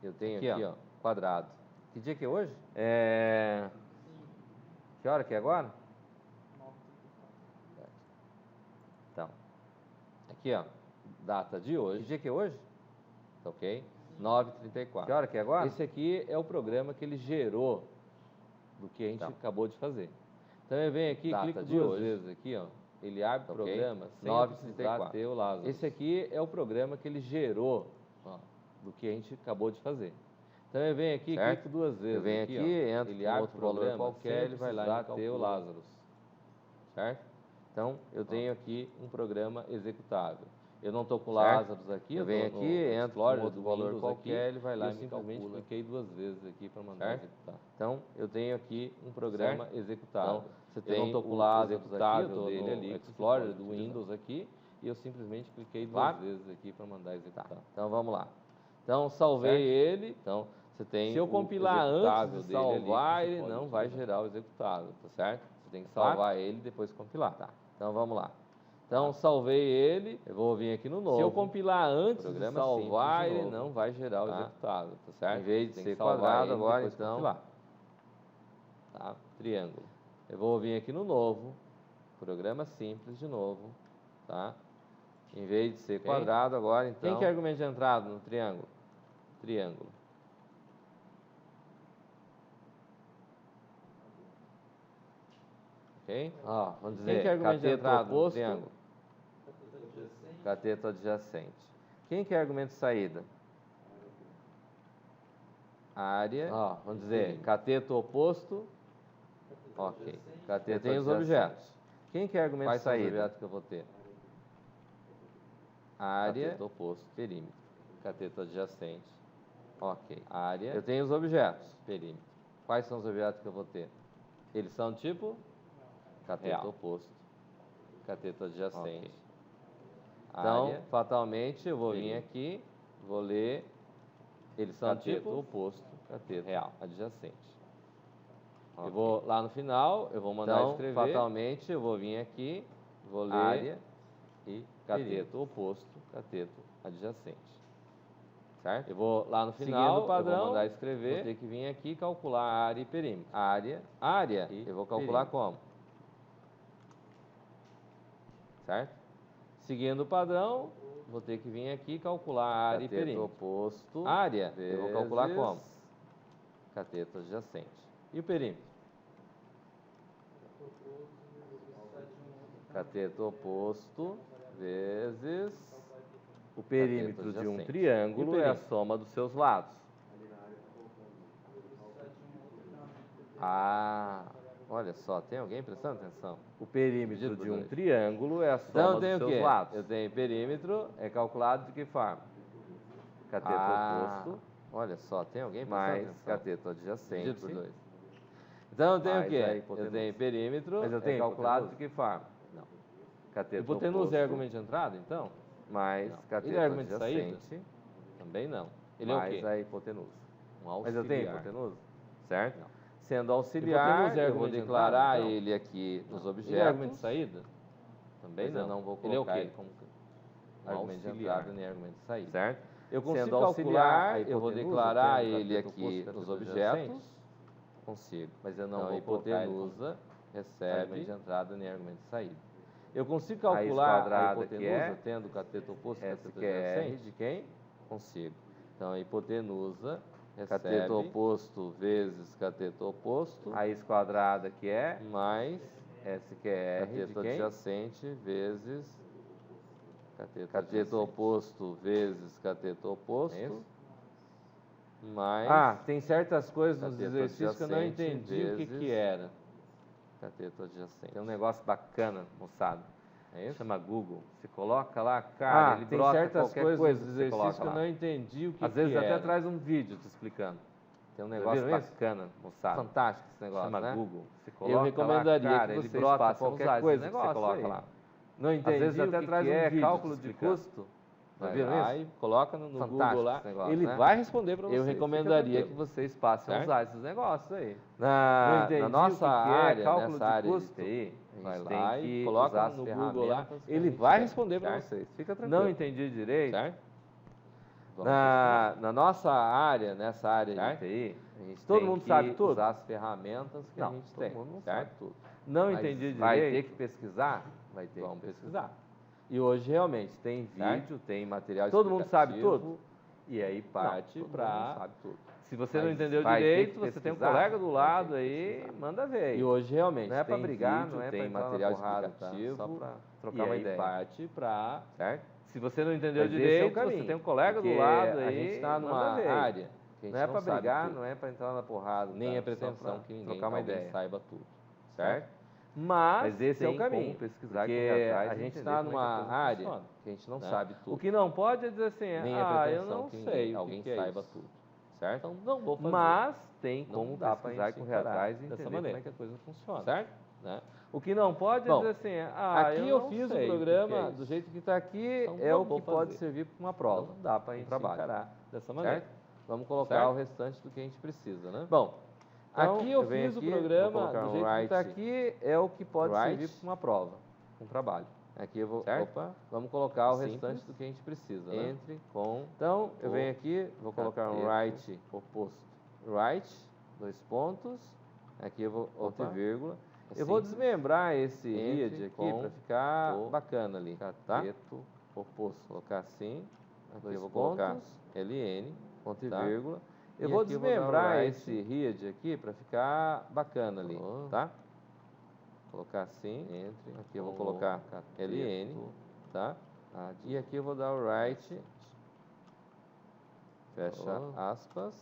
Eu tenho aqui, ó, quadrado. Que dia que é hoje? Que hora que é agora? Então, aqui, ó, data de hoje. Que dia que é hoje? Ok? 9h34. Que hora que é agora? Esse aqui é o programa que ele gerou do que a gente acabou de fazer. Então eu venho aqui, clico duas vezes aqui, ó. Ele abre o programa sem 9h34. Ter o Lázaro. Esse aqui é o programa que ele gerou, ó, do que a gente acabou de fazer. Então eu venho aqui, clico duas vezes. Eu venho aqui, entro, ele abre outro valor qualquer, ele vai lá e ter o Lázaro. Certo? Então eu tenho aqui um programa executável. Eu não estou com o Lázaro aqui, eu venho aqui, entro com outro valor qualquer, ele vai lá e simplesmente cliquei duas vezes aqui para mandar executar. Então, eu tenho aqui um programa executável. Então, você tem eu não estou com o Lázaro aqui, eu estou dele ali, Explorer do Windows aqui, e eu simplesmente cliquei duas vezes aqui para mandar executar. Então, vamos lá. Então, salvei ele. Então, você tem. Se eu compilar antes de salvar, ele não vai gerar o executável, tá certo? Você tem que salvar ele e depois compilar. Tá. Então, vamos lá. Então, salvei ele, eu vou vir aqui no novo. Se eu compilar antes de salvar, ele não vai gerar o executável, tá certo? Em vez de ser quadrado, agora então, tá? Triângulo. Eu vou vir aqui no novo, programa simples de novo, tá? Em vez de ser quadrado, agora então... Quem quer argumento de entrada no triângulo? Triângulo. Ok? Ó, vamos dizer, cateto oposto, triângulo. Cateto adjacente. Quem quer argumento de saída? Área. Ó, vamos dizer, cateto oposto. Ok. Cateto tem os objetos. Quem quer argumento de saída? Quais são os objetos que eu vou ter? Área. Cateto oposto. Perímetro. Cateto adjacente. Ok. Área. Eu tenho os objetos. Perímetro. Quais são os objetos que eu vou ter? Eles são tipo? Cateto oposto. Cateto adjacente. Okay. Então, área, fatalmente, eu vou vir aqui, vou ler, eles são tipo oposto, cateto real, adjacente. Okay. Eu vou lá no final, eu vou mandar escrever. Fatalmente, eu vou vir aqui, vou ler área e cateto oposto, cateto adjacente. Certo? Eu vou lá no final, seguindo o padrão, eu vou mandar escrever, vou ter que vir aqui calcular área e perímetro. Área, e eu vou calcular perímetro. Como? Certo? Seguindo o padrão, vou ter que vir aqui calcular a área e perímetro. Oposto. Área, eu vou calcular como? Cateto adjacente. E o perímetro? Cateto oposto vezes o perímetro de um triângulo é a soma dos seus lados. Ah, olha só, tem alguém prestando atenção? O perímetro de um triângulo é a soma dos seus lados. Eu tenho perímetro, é calculado de que forma? Cateto oposto. Olha só, tem alguém prestando atenção? Mais cateto adjacente. Por 2. Então eu tenho o quê? Eu tenho perímetro, mas eu tenho calculado de que forma? Não. Cateto hipotenusa é argumento de entrada, então? Mais cateto argumento adjacente. De saída? Também não. Ele é o quê? Mais a hipotenusa. Mas eu tenho hipotenusa? Certo? Não. Sendo auxiliar, eu vou declarar então, ele aqui nos objetos. Ele é argumento de saída? Também não. Eu não vou colocar ele como argumento de entrada nem argumento de saída. Certo? Eu consigo sendo auxiliar, eu vou declarar ele aqui nos objetos. Consigo. Mas eu não vou hipotenusa recebe argumento de entrada nem argumento de saída. Eu consigo calcular a hipotenusa tendo cateto oposto e cateto adjacente de quem? Consigo. Então, a hipotenusa recebe cateto oposto vezes cateto oposto. Raiz quadrada que é mais S que é R cateto adjacente vezes cateto oposto vezes cateto oposto. É isso? Mais tem certas coisas nos exercícios que eu não entendi o que era. Cateto adjacente. Tem um negócio bacana, moçada. É isso? Chama Google. Você coloca lá, cara, ele tem certas coisas nos exercícios que eu não entendi o que às vezes até traz um vídeo te explicando. Tem um negócio bacana, moçada. Fantástico esse negócio, chama Google. Você coloca eu recomendaria lá, cara, que vocês passem qualquer coisa que você coloca lá. Não entendi às vezes até traz um vídeo cálculo de custo. vai lá e coloca no Google lá, negócio, ele vai responder para você. Eu recomendaria que vocês passem a usar esses negócios aí. Na nossa área, cálculo de custo, vai lá e coloca no Google lá, ele vai responder para vocês. Fica tranquilo. Não entendi direito? Certo? Na nossa área, nessa área de TI, a gente todo tem mundo que sabe tudo? usar as ferramentas que a gente tem. Todo mundo não certo? sabe tudo. Não entendi direito. Vai ter que pesquisar? Vai ter Vamos que pesquisar. E hoje realmente tem Vídeo, tem material todo mundo sabe explicativo, tudo? E aí parte para... sabe tudo. Se você não Mas entendeu vai ter direito, que você tem um pesquisar, colega do vai lado ter que aí, pesquisar. manda ver aí. E hoje realmente não é para tem brigar, vídeo, não é tem para material porrada, explicativo, tá? Só para trocar e uma aí ideia. parte para, Certo? se você não entendeu Mas esse é o direito, caminho, você tem um colega do porque lado a aí, gente está manda numa ver. área que a gente Não é para sabe brigar, tudo. não é para entrar na porrada, Nem tá? é pretensão que ninguém trocar uma alguém ideia. saiba tudo. Certo? Mas esse é o tem caminho. como pesquisar, Porque correr atrás, a gente entender está como é que a numa coisa área funciona, que a gente não né? sabe tudo. O que não pode é dizer assim, Nem é eu pretensão não que sei alguém o que é saiba isso. tudo. Certo? Então não vou fazer. Mas tem Não como dá pra pesquisar e gente correr atrás e dessa entender maneira. como é que a coisa funciona. Certo? Né? O que não pode Bom, é dizer assim, aqui eu não fiz sei o que programa é do isso. jeito que está aqui, Então, é não o vou que pode fazer. servir para uma prova. Não dá para a gente trabalho. encarar dessa maneira. Certo? Vamos colocar Certo? o restante do que a gente precisa, né? Bom, Então, aqui eu venho fiz aqui, o vou programa colocar do um jeito que está write aqui, é o que pode write. servir para uma prova, um trabalho. Aqui eu vou, Certo? opa, vamos colocar o Simples. restante do que a gente precisa, né? Entre com Então, eu o venho aqui, vou colocar um cateto write oposto. right, 2 pontos, aqui eu vou, outra Opa. vírgula. É Eu vou simples. desmembrar esse Entre read aqui com para ficar o bacana ali, tá? cateto Oposto, colocar assim, aqui Dois eu vou colocar pontos. LN, ponto e Tá. vírgula. Eu E vou aqui eu vou dar um desmembrar right. esse read aqui para ficar bacana ali, Oh. tá? Colocar assim, Entre aqui eu vou com colocar o cateto LN, tá? E aqui eu vou dar o right, fecha Oh. aspas,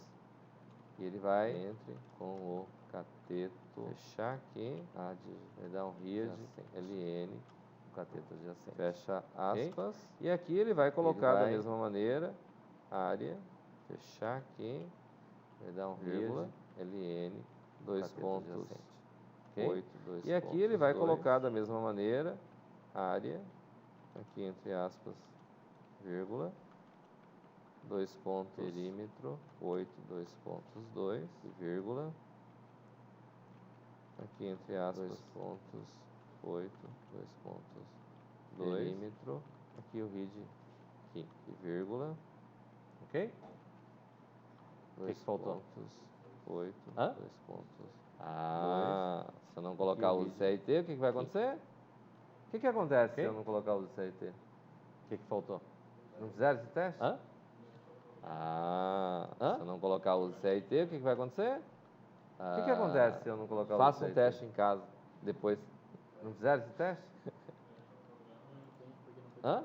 e ele vai Entre com o cateto fechar aqui, vai dar um read, adjacente. LN, cateto adjacente. fecha Ok? aspas, e aqui ele vai colocar da vai- mesma maneira, área, fechar aqui, vai dar um Vírgula. read, LN, 2 Cateto pontos, adjacente. ok? 8, 2 E aqui ele vai dois. colocar da mesma maneira, área, aqui entre aspas, vírgula, 2 pontos, Perímetro. 8, 2 pontos, 2, vírgula, aqui entre aspas, 2 pontos, 8, 2 pontos, 2, Perímetro. aqui o read, aqui, e vírgula, Ok? 2 que faltou? pontos, 8, Hã? 2 pontos, se eu não E colocar o o read? CRT, o que vai acontecer? O que acontece Ok. se eu não colocar o CRT? O que faltou? Não fizeram esse teste? Hã? Hã? Se eu não colocar o CRT, o que vai acontecer? O que acontece se eu não colocar o CRT? Faça um teste em casa, depois. Não fizeram esse teste? Hã?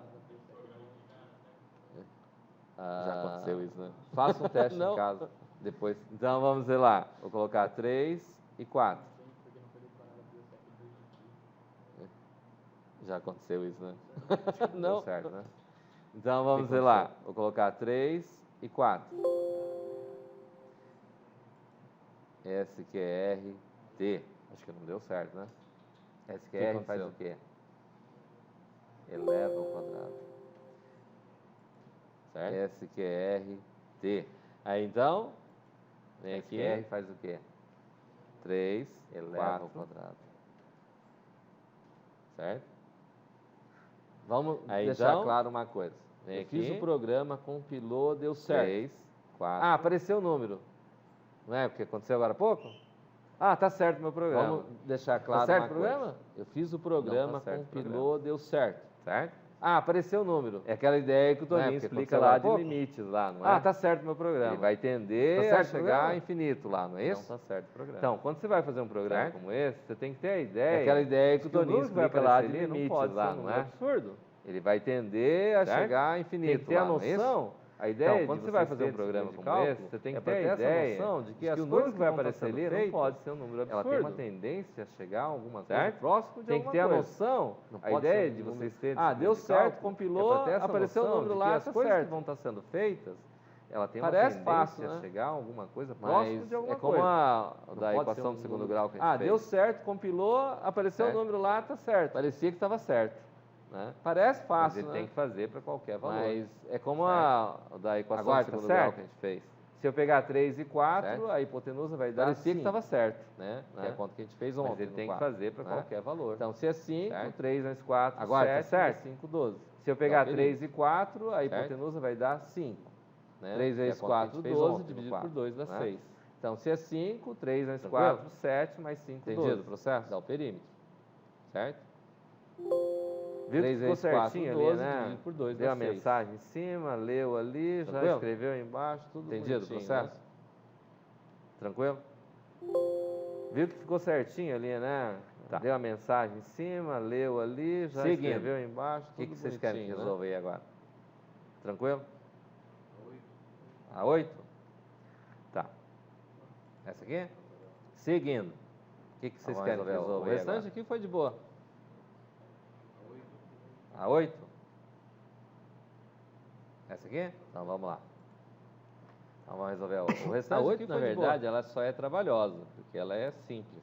Já aconteceu isso, né? Faça um teste Não. em casa, depois. Então vamos ver lá. Vou colocar 3 e 4. Já aconteceu isso, né? Não. Não. Certo, né? Então vamos que ver lá. aconteceu? Vou colocar 3 e 4. SQRT. Acho que não deu certo, né? SQR faz aconteceu? o quê? Eleva ao quadrado. Certo? SQRT. Aí então, vem aqui. SQR faz o quê? 3 Eleva ao 4 quadrado. Certo? Vamos Aí, deixar então, claro uma coisa. vem Eu fiz aqui. o programa, compilou, deu certo. 3, 4. Ah, apareceu o número. Não é o que aconteceu agora há pouco? Ah, tá certo meu programa. Vamos deixar claro Tá certo uma o programa? coisa. Eu fiz o programa, Não tá certo o compilou, deu certo. Certo? Ah, apareceu o número. É aquela ideia que o Não é, Toninho porque explica aconteceu lá agora há de pouco? limites lá, não é? Ah, tá certo meu programa. Ele vai tender Tá a certo o chegar programa? a infinito lá, não é isso? Não tá certo o programa. Então, quando você vai fazer um programa Certo? como esse, você tem que ter a ideia. É aquela ideia que o de que o Toninho número que vai explica lá de aparecer ali não limites pode lá, ser um não número é? absurdo. Ele vai tender a Certo? chegar a infinito. Tem que ter a lá, não é isso? noção. A ideia Então, de quando você você vai fazer um ter programa disciplina de como cálculo, esse, você tem que é ter pra a ter essa ideia noção de que as o coisas número que que vai vão tá aparecer sendo ali não feitas, pode ser um número absurdo. ela tem uma tendência a chegar a alguma coisa Certo? próximo de Tem que alguma ter a coisa. noção. Não A pode ideia ser de um vocês número- terem Ah, deu disciplina de certo, cálculo, compilou, é pra ter essa apareceu o noção número de lá, que as tá coisas que certo. vão estar sendo feitas, Ela tem Parece uma tendência fácil, a né? chegar a alguma coisa próximo mas de alguma é como coisa. a Não da pode equação ser um do segundo número- grau que a gente Ah, fez. deu certo, compilou, apareceu Certo? o número lá, tá certo. Parecia que estava certo. né? Parece fácil, mas ele né? tem que fazer para qualquer valor. Mas é como a da equação de segundo grau que a gente fez. Se eu pegar 3 e 4, certo? A hipotenusa vai dar Parecia 5. que estava certo, né? Que é a conta que a gente fez ontem. Mas ele tem que fazer para qualquer valor. Então, se é 5, certo? 3 vezes 4, agora, 7, tá certo? 5, 12. Se eu pegar 3 e 4, a hipotenusa certo? vai dar 5. Né? 3 vezes 4, 12, dividido por 2 dá 6. Então, se é 5, 3 vezes 4, 7, mais 5, 12. Entendido o processo? Dá o perímetro, certo? Viu que ficou certinho 4, 12, ali, né? dividido por 2 deu dá a 6. mensagem em cima, leu ali, Tranquilo? já escreveu embaixo, tudo entendido o processo? Né? Tranquilo? Viu que ficou certinho ali, né? Tá. Deu a mensagem em cima, leu ali, já escreveu embaixo, tudo o que vocês querem resolver agora? Tranquilo? A 8? Tá. Essa aqui? Seguindo. O que vocês querem resolver? O restante agora? Aqui foi de boa. A 8? Essa aqui? Então vamos lá. Então vamos resolver o restante. A 8, na verdade, ela só é trabalhosa, porque ela é simples.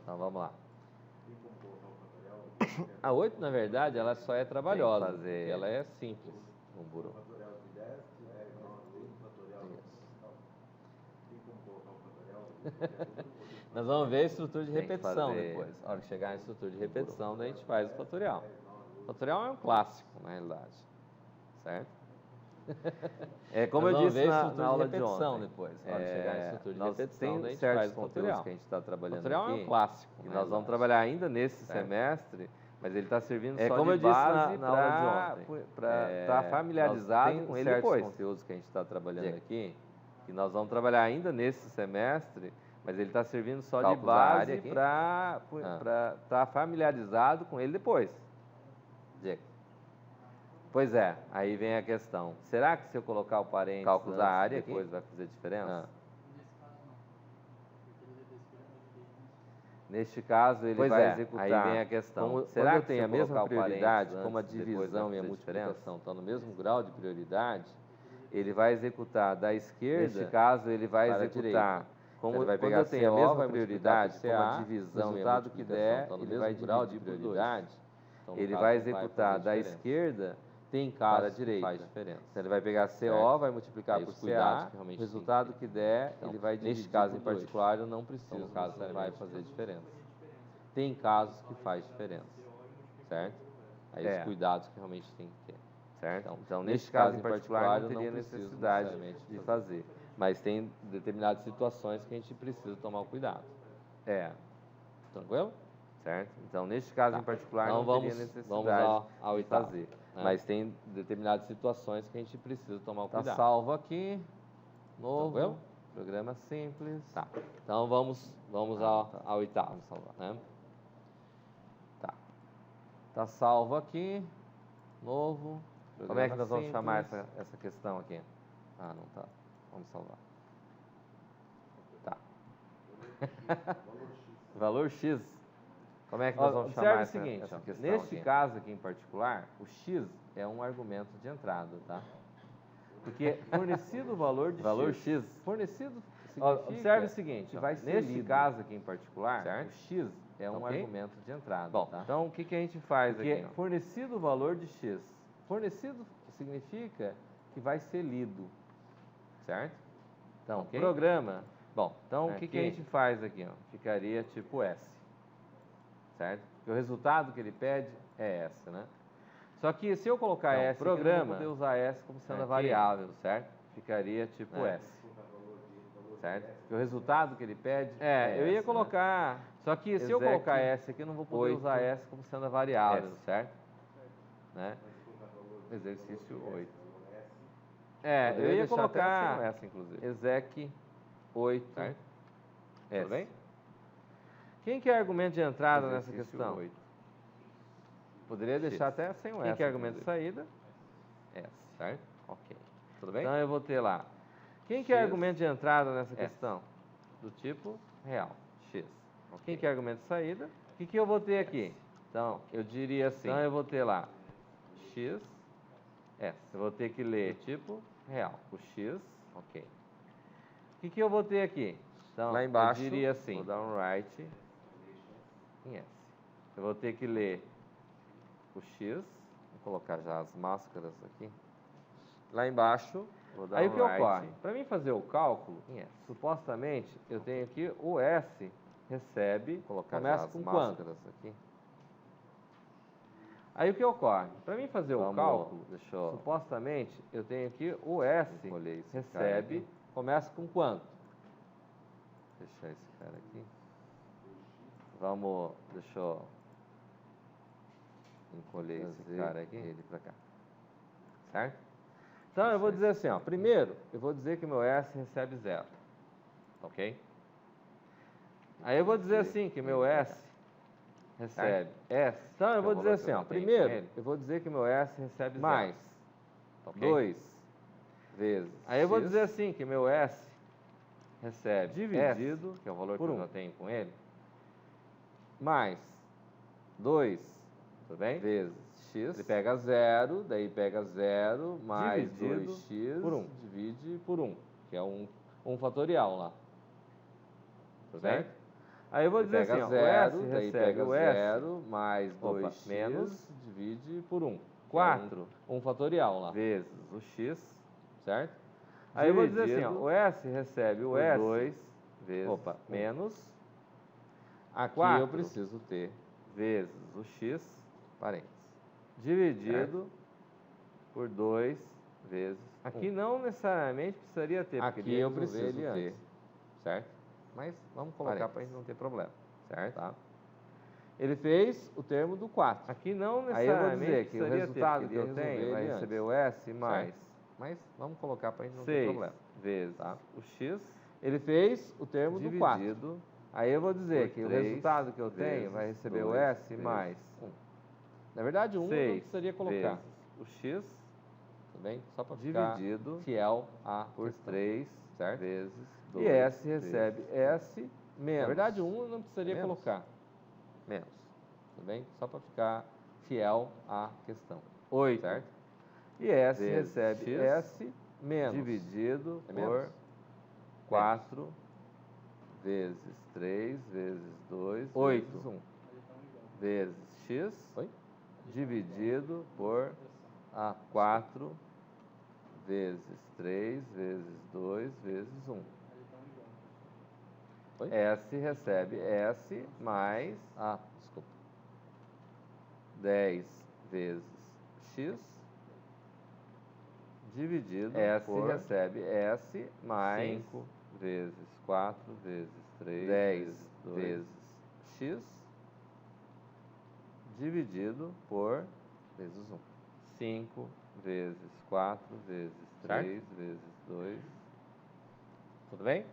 Então vamos lá. A 8, na verdade, ela só é trabalhosa, porque ela é simples. Um buru. Nós vamos ver a estrutura de repetição depois. Na hora que chegar na estrutura de repetição, daí a gente faz o fatorial. O fatorial é um clássico, na realidade. Certo? É como eu disse na aula de repetição depois. Na hora que chegar na estrutura de repetição, daí a gente faz o fatorial. Que a gente está trabalhando aqui. O fatorial é um clássico. E nós vamos trabalhar ainda nesse semestre, mas ele está servindo só como de base na aula de ontem. Para estar familiarizado com ele depois. Conteúdos que a gente está trabalhando aqui, que nós vamos trabalhar ainda nesse semestre, mas ele está servindo só de base para estar familiarizado com ele depois. Diego. Pois é, aí vem a questão. Será que se eu colocar o parênteses cálculo da área depois vai fazer diferença? Neste caso, ele vai executar. Aí vem a questão. Será que tem a mesma prioridade, como a divisão e a multiplicação estão no mesmo grau de prioridade? Ele vai executar da esquerda. Neste caso, ele vai executar. Como ele vai pegar quando eu tenho a mesma prioridade, como a divisão e a resultado que der, ele vai dividir por prioridade. Então, ele vai executar da esquerda. Tem casos à direita. Faz diferença. Então, ele vai pegar CO, vai multiplicar por CA, o resultado que der, então, ele vai dividir. Neste caso em particular, eu não preciso, no caso, vai fazer diferença. Tem casos que faz diferença, certo? Aí os cuidados que realmente tem que ter, certo? Então neste caso em particular, não teria necessidade de fazer. Mas tem determinadas situações que a gente precisa tomar o cuidado. Tranquilo? Certo? Então, neste caso em particular, então, não teria necessidade ao de fazer. Mas tem determinadas situações que a gente precisa tomar o cuidado. Está salvo aqui. Novo. Tranquilo? Programa simples. Tá. Então, vamos ao oitavo. Vamos salvar, né? Tá. Está salvo aqui. Novo. Como é que nós vamos chamar essa questão aqui? Ah, não tá. Vamos salvar. Tá. Valor X. Como é que nós vamos chamar essa questão? Neste caso aqui em particular, o X é um argumento de entrada, tá? Porque fornecido o valor de X, fornecido significa, observe o seguinte, neste caso aqui em particular, certo? O X é um argumento de entrada. Bom, tá? Então o que a gente faz aqui? Fornecido o valor de X, fornecido significa que vai ser lido, certo? Então, programa. Bom, então o que a gente faz aqui? Ó? Ficaria tipo S. Certo? Porque o resultado que ele pede é S, né? Só que se eu colocar S, programa, eu não vou poder usar S como sendo a variável, certo? Ficaria tipo S. Certo? Porque o resultado que ele pede eu ia colocar... Só que se eu colocar S aqui, eu não vou poder usar S como sendo a variável, certo? Né? Exercício 8. Eu ia colocar S, inclusive. Exec 8. Certo? Tudo bem? Quem quer argumento de entrada nessa questão? 8. Poderia deixar até sem o S. Quem quer argumento de saída? S, certo? Ok. Tudo bem? Então eu vou ter lá. Quem quer argumento de entrada nessa questão? Do tipo real, X. Okay. Quem quer argumento de saída? O que eu vou ter aqui? Então, eu diria assim. Então eu vou ter lá X, S. Eu vou ter que ler tipo real, o X, ok. O que eu vou ter aqui? Então, lá embaixo, eu diria assim. Vou dar um write em S. eu vou ter que ler o x, vou colocar já as máscaras aqui, lá embaixo, aí o que ocorre? Para mim fazer o cálculo, supostamente, eu tenho que o S recebe, começa com máscaras aqui. Aí o que ocorre? Para mim fazer o cálculo, supostamente, eu tenho que o S recebe, começa com quanto? Deixa esse cara aqui. Deixa eu encolher esse cara aqui, ele para cá. Certo? Então eu vou dizer assim, ó, primeiro eu vou dizer que meu S recebe 0. Ok? Aí eu vou dizer assim que meu S recebe S. Então eu vou dizer assim, ó, primeiro eu vou dizer que meu S recebe mais 2 vezes. Aí eu vou dizer assim que meu S recebe dividido, que é o valor que eu já tenho com ele, mais 2, tudo bem? Vezes x. Ele pega 0, daí pega 0 mais 2x por 1. Divide por 1, que é um fatorial lá. Tudo bem? Aí eu vou dizer assim, ó, 0, daí pega 0 mais 2x menos divide por 1. 4, um fatorial lá. Vezes o x, certo? Aí eu vou dizer assim, ó, o S recebe o S 2 vezes menos aqui 4, eu preciso ter vezes o x, parênteses, dividido por 2 vezes aqui 1. Não necessariamente precisaria ter, porque aqui eu preciso ter, certo? Mas vamos colocar para a gente não ter problema, certo? Tá? Ele fez o termo do 4. Aqui não necessariamente aí eu vou dizer que o resultado que eu tenho vai receber o S mais, mas vamos colocar para a gente não ter problema. Vezes o x, ele fez o termo do 4. Aí eu vou dizer que o resultado que eu tenho vai receber o S mais 1. Na verdade, 1 eu não precisaria colocar. O x, tudo bem? Só para ficar fiel a por 3, certo? Vezes 2. E S recebe S menos. Na verdade, 1 eu não precisaria colocar. Menos. Tudo bem? Só para ficar fiel à questão. 8. Certo? E S recebe x S menos. Dividido por 4 vezes 3 vezes 2 vezes 1. Vezes x dividido por 4 vezes 3 vezes 2 vezes 1. S recebe S mais 10 vezes x dividido S por recebe S mais 5 vezes 4 vezes 3 10 vezes x dividido por vezes 1. 5 vezes 4 vezes 3 vezes 2. Tudo bem?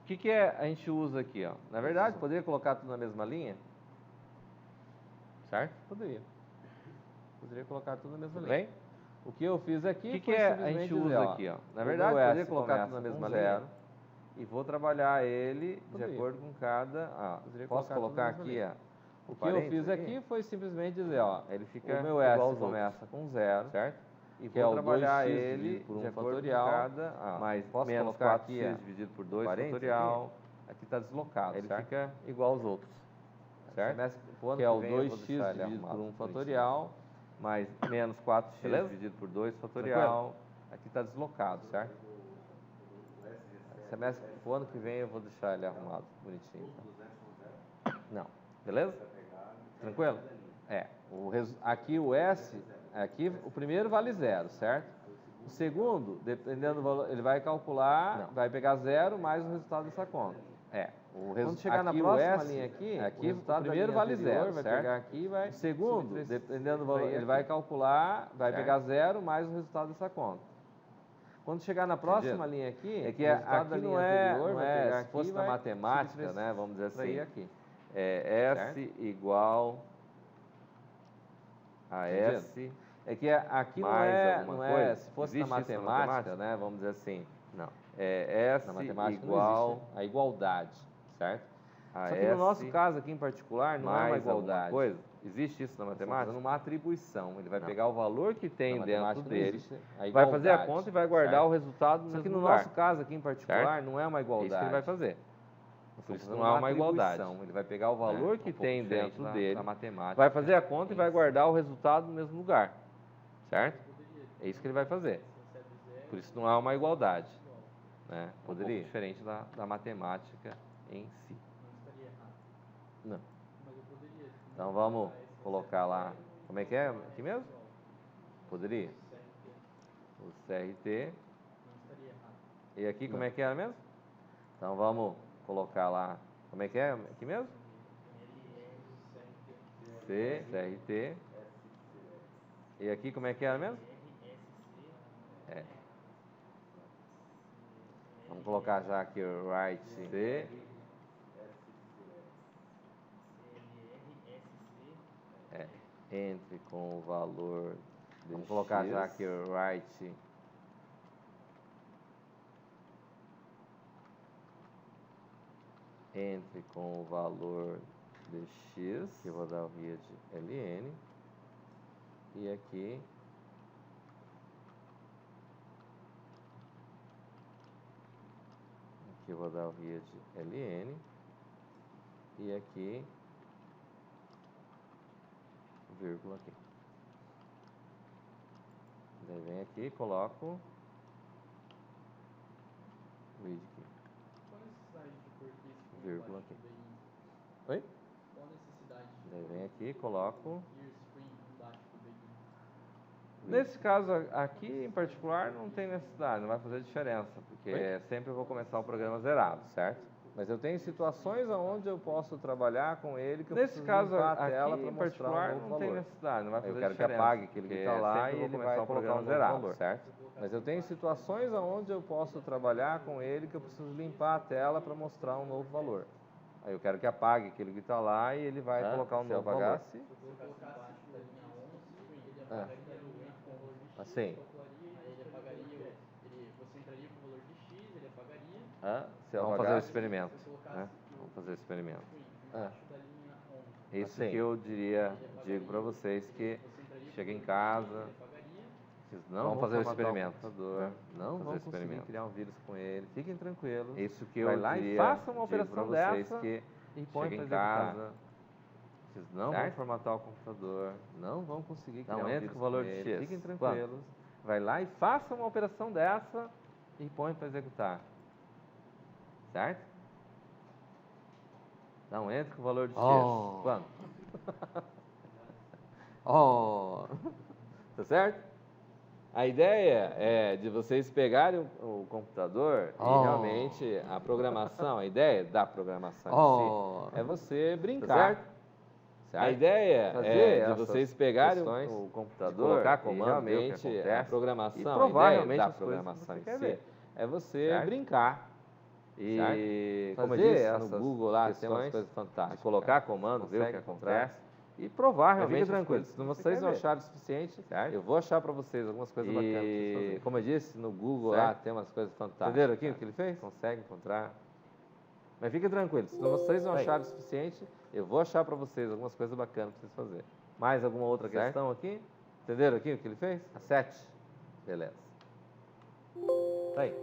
O que a gente usa aqui, ó? Na verdade, poderia colocar tudo na mesma linha? Certo? Poderia. Poderia colocar tudo na mesma linha. Bem? O que eu fiz aqui foi a gente usa aqui, ó. Na verdade, poderia colocar tudo na mesma linha e vou trabalhar ele de acordo com cada... posso colocar aqui, ó. O que eu fiz aqui foi simplesmente dizer, ó, ele fica o meu S começa com 0, certo? E vou trabalhar ele por um fatorial, mas posso menos 4x dividido por 2 fatorial, aqui está deslocado, ele fica igual aos outros, certo? Que é o 2x dividido por 1 fatorial, mais menos 4x dividido por 2 fatorial, aqui está deslocado, certo? Semestre, o ano que vem eu vou deixar ele arrumado, bonitinho. Então. Não, beleza? Tranquilo? Aqui o S, aqui o primeiro vale 0, certo? O segundo, dependendo do valor, ele vai calcular, vai pegar 0 mais o resultado dessa conta. Quando chegar na próxima linha aqui, o primeiro vale 0, vai pegar aqui e vai... O segundo, dependendo do valor, ele vai calcular, vai pegar 0 mais o resultado dessa conta. Quando chegar na próxima linha aqui, aqui não é, se fosse na matemática, né, vamos dizer assim, aqui. S igual a S. Aqui não é, se fosse na matemática, né, vamos dizer assim, não. S na matemática igual a igualdade, certo? Só que no nosso caso aqui em particular não é uma igualdade. Coisa. Existe isso na matemática? Numa atribuição. Ele vai pegar o valor que tem dentro dele, vai fazer a conta e vai guardar o resultado no mesmo lugar. Só que no nosso caso aqui em particular não é uma igualdade. É isso que ele vai fazer. Por isso não há uma igualdade. Ele vai pegar o valor que tem dentro dele, vai fazer a conta e vai guardar o resultado no mesmo lugar, certo? É isso que ele vai fazer. Por isso não há uma igualdade, né? Poderia, diferente da matemática em si. Não. Então vamos colocar lá, como é que é? Aqui mesmo? Poderia. O CRT. E aqui como é que era mesmo? Então vamos colocar lá, como é que é? Aqui mesmo? CRT. E aqui como é que era mesmo? É. Vamos colocar já aqui o right C. Entre com o valor de Vamos colocar X. Já aqui o right entre com o valor de X, que eu vou dar o via de LN, e aqui eu vou dar o via de LN, e aqui vírgula aqui. Daí vem aqui e coloco read aqui. Qual a necessidade de pôr isso vírgula aqui. Do Oi? Qual a necessidade de Daí vem aqui e coloco here string embaixo do begin? Nesse caso aqui em particular não tem necessidade, não vai fazer diferença, porque sempre eu vou começar o programa zerado, certo? Mas eu tenho situações onde eu posso trabalhar com ele que eu preciso limpar a tela para mostrar um novo valor. Não tem necessidade, não vai fazer diferença. Eu quero que apague aquele que está lá e ele vai colocar um zerado, certo? Mas eu tenho situações onde eu posso trabalhar com ele que eu preciso limpar a tela para mostrar um novo valor. Aí eu quero que apague aquele que está lá e ele vai colocar um novo valor. Se eu colocasse da linha 11, ele apagaria o valor de X, assim. Aí ele apagaria, você entraria com o valor de X, ele apagaria. Vamos fazer o experimento. Né? Vamos fazer o experimento. Isso que eu digo para vocês que chega em casa, não vamos fazer o experimento. Não vamos conseguir criar um vírus com ele. Fiquem tranquilos. Isso que eu Vai lá e faça uma operação dessa que e põe chega em para casa. Vocês não vão formatar o computador, não vão conseguir criar um vírus com valor de X. Fiquem tranquilos. Vai lá e faça uma operação dessa e põe para executar. Certo? Não entre com o valor de X. Quando? Tá certo? A ideia é de vocês pegarem o computador e realmente a programação, a ideia da programação em si é você brincar. Tá certo? A ideia é de vocês pegarem o computador, colocar comando, realmente a programação, e provar realmente da programação em si é você brincar. E como eu disse, no Google lá tem umas coisas fantásticas. Colocar comando, ver o que acontece e provar realmente. Fique tranquilo, se vocês não acharem o suficiente, eu vou achar para vocês algumas coisas bacanas para vocês fazerem. Como eu disse, no Google lá tem umas coisas fantásticas. Entenderam aqui o que ele fez? Consegue encontrar. Mas fiquem tranquilos, se vocês não acharem o suficiente, eu vou achar para vocês algumas coisas bacanas para vocês fazerem. Mais alguma outra questão aqui? Entenderam aqui o que ele fez? A 7. Beleza. Tá aí.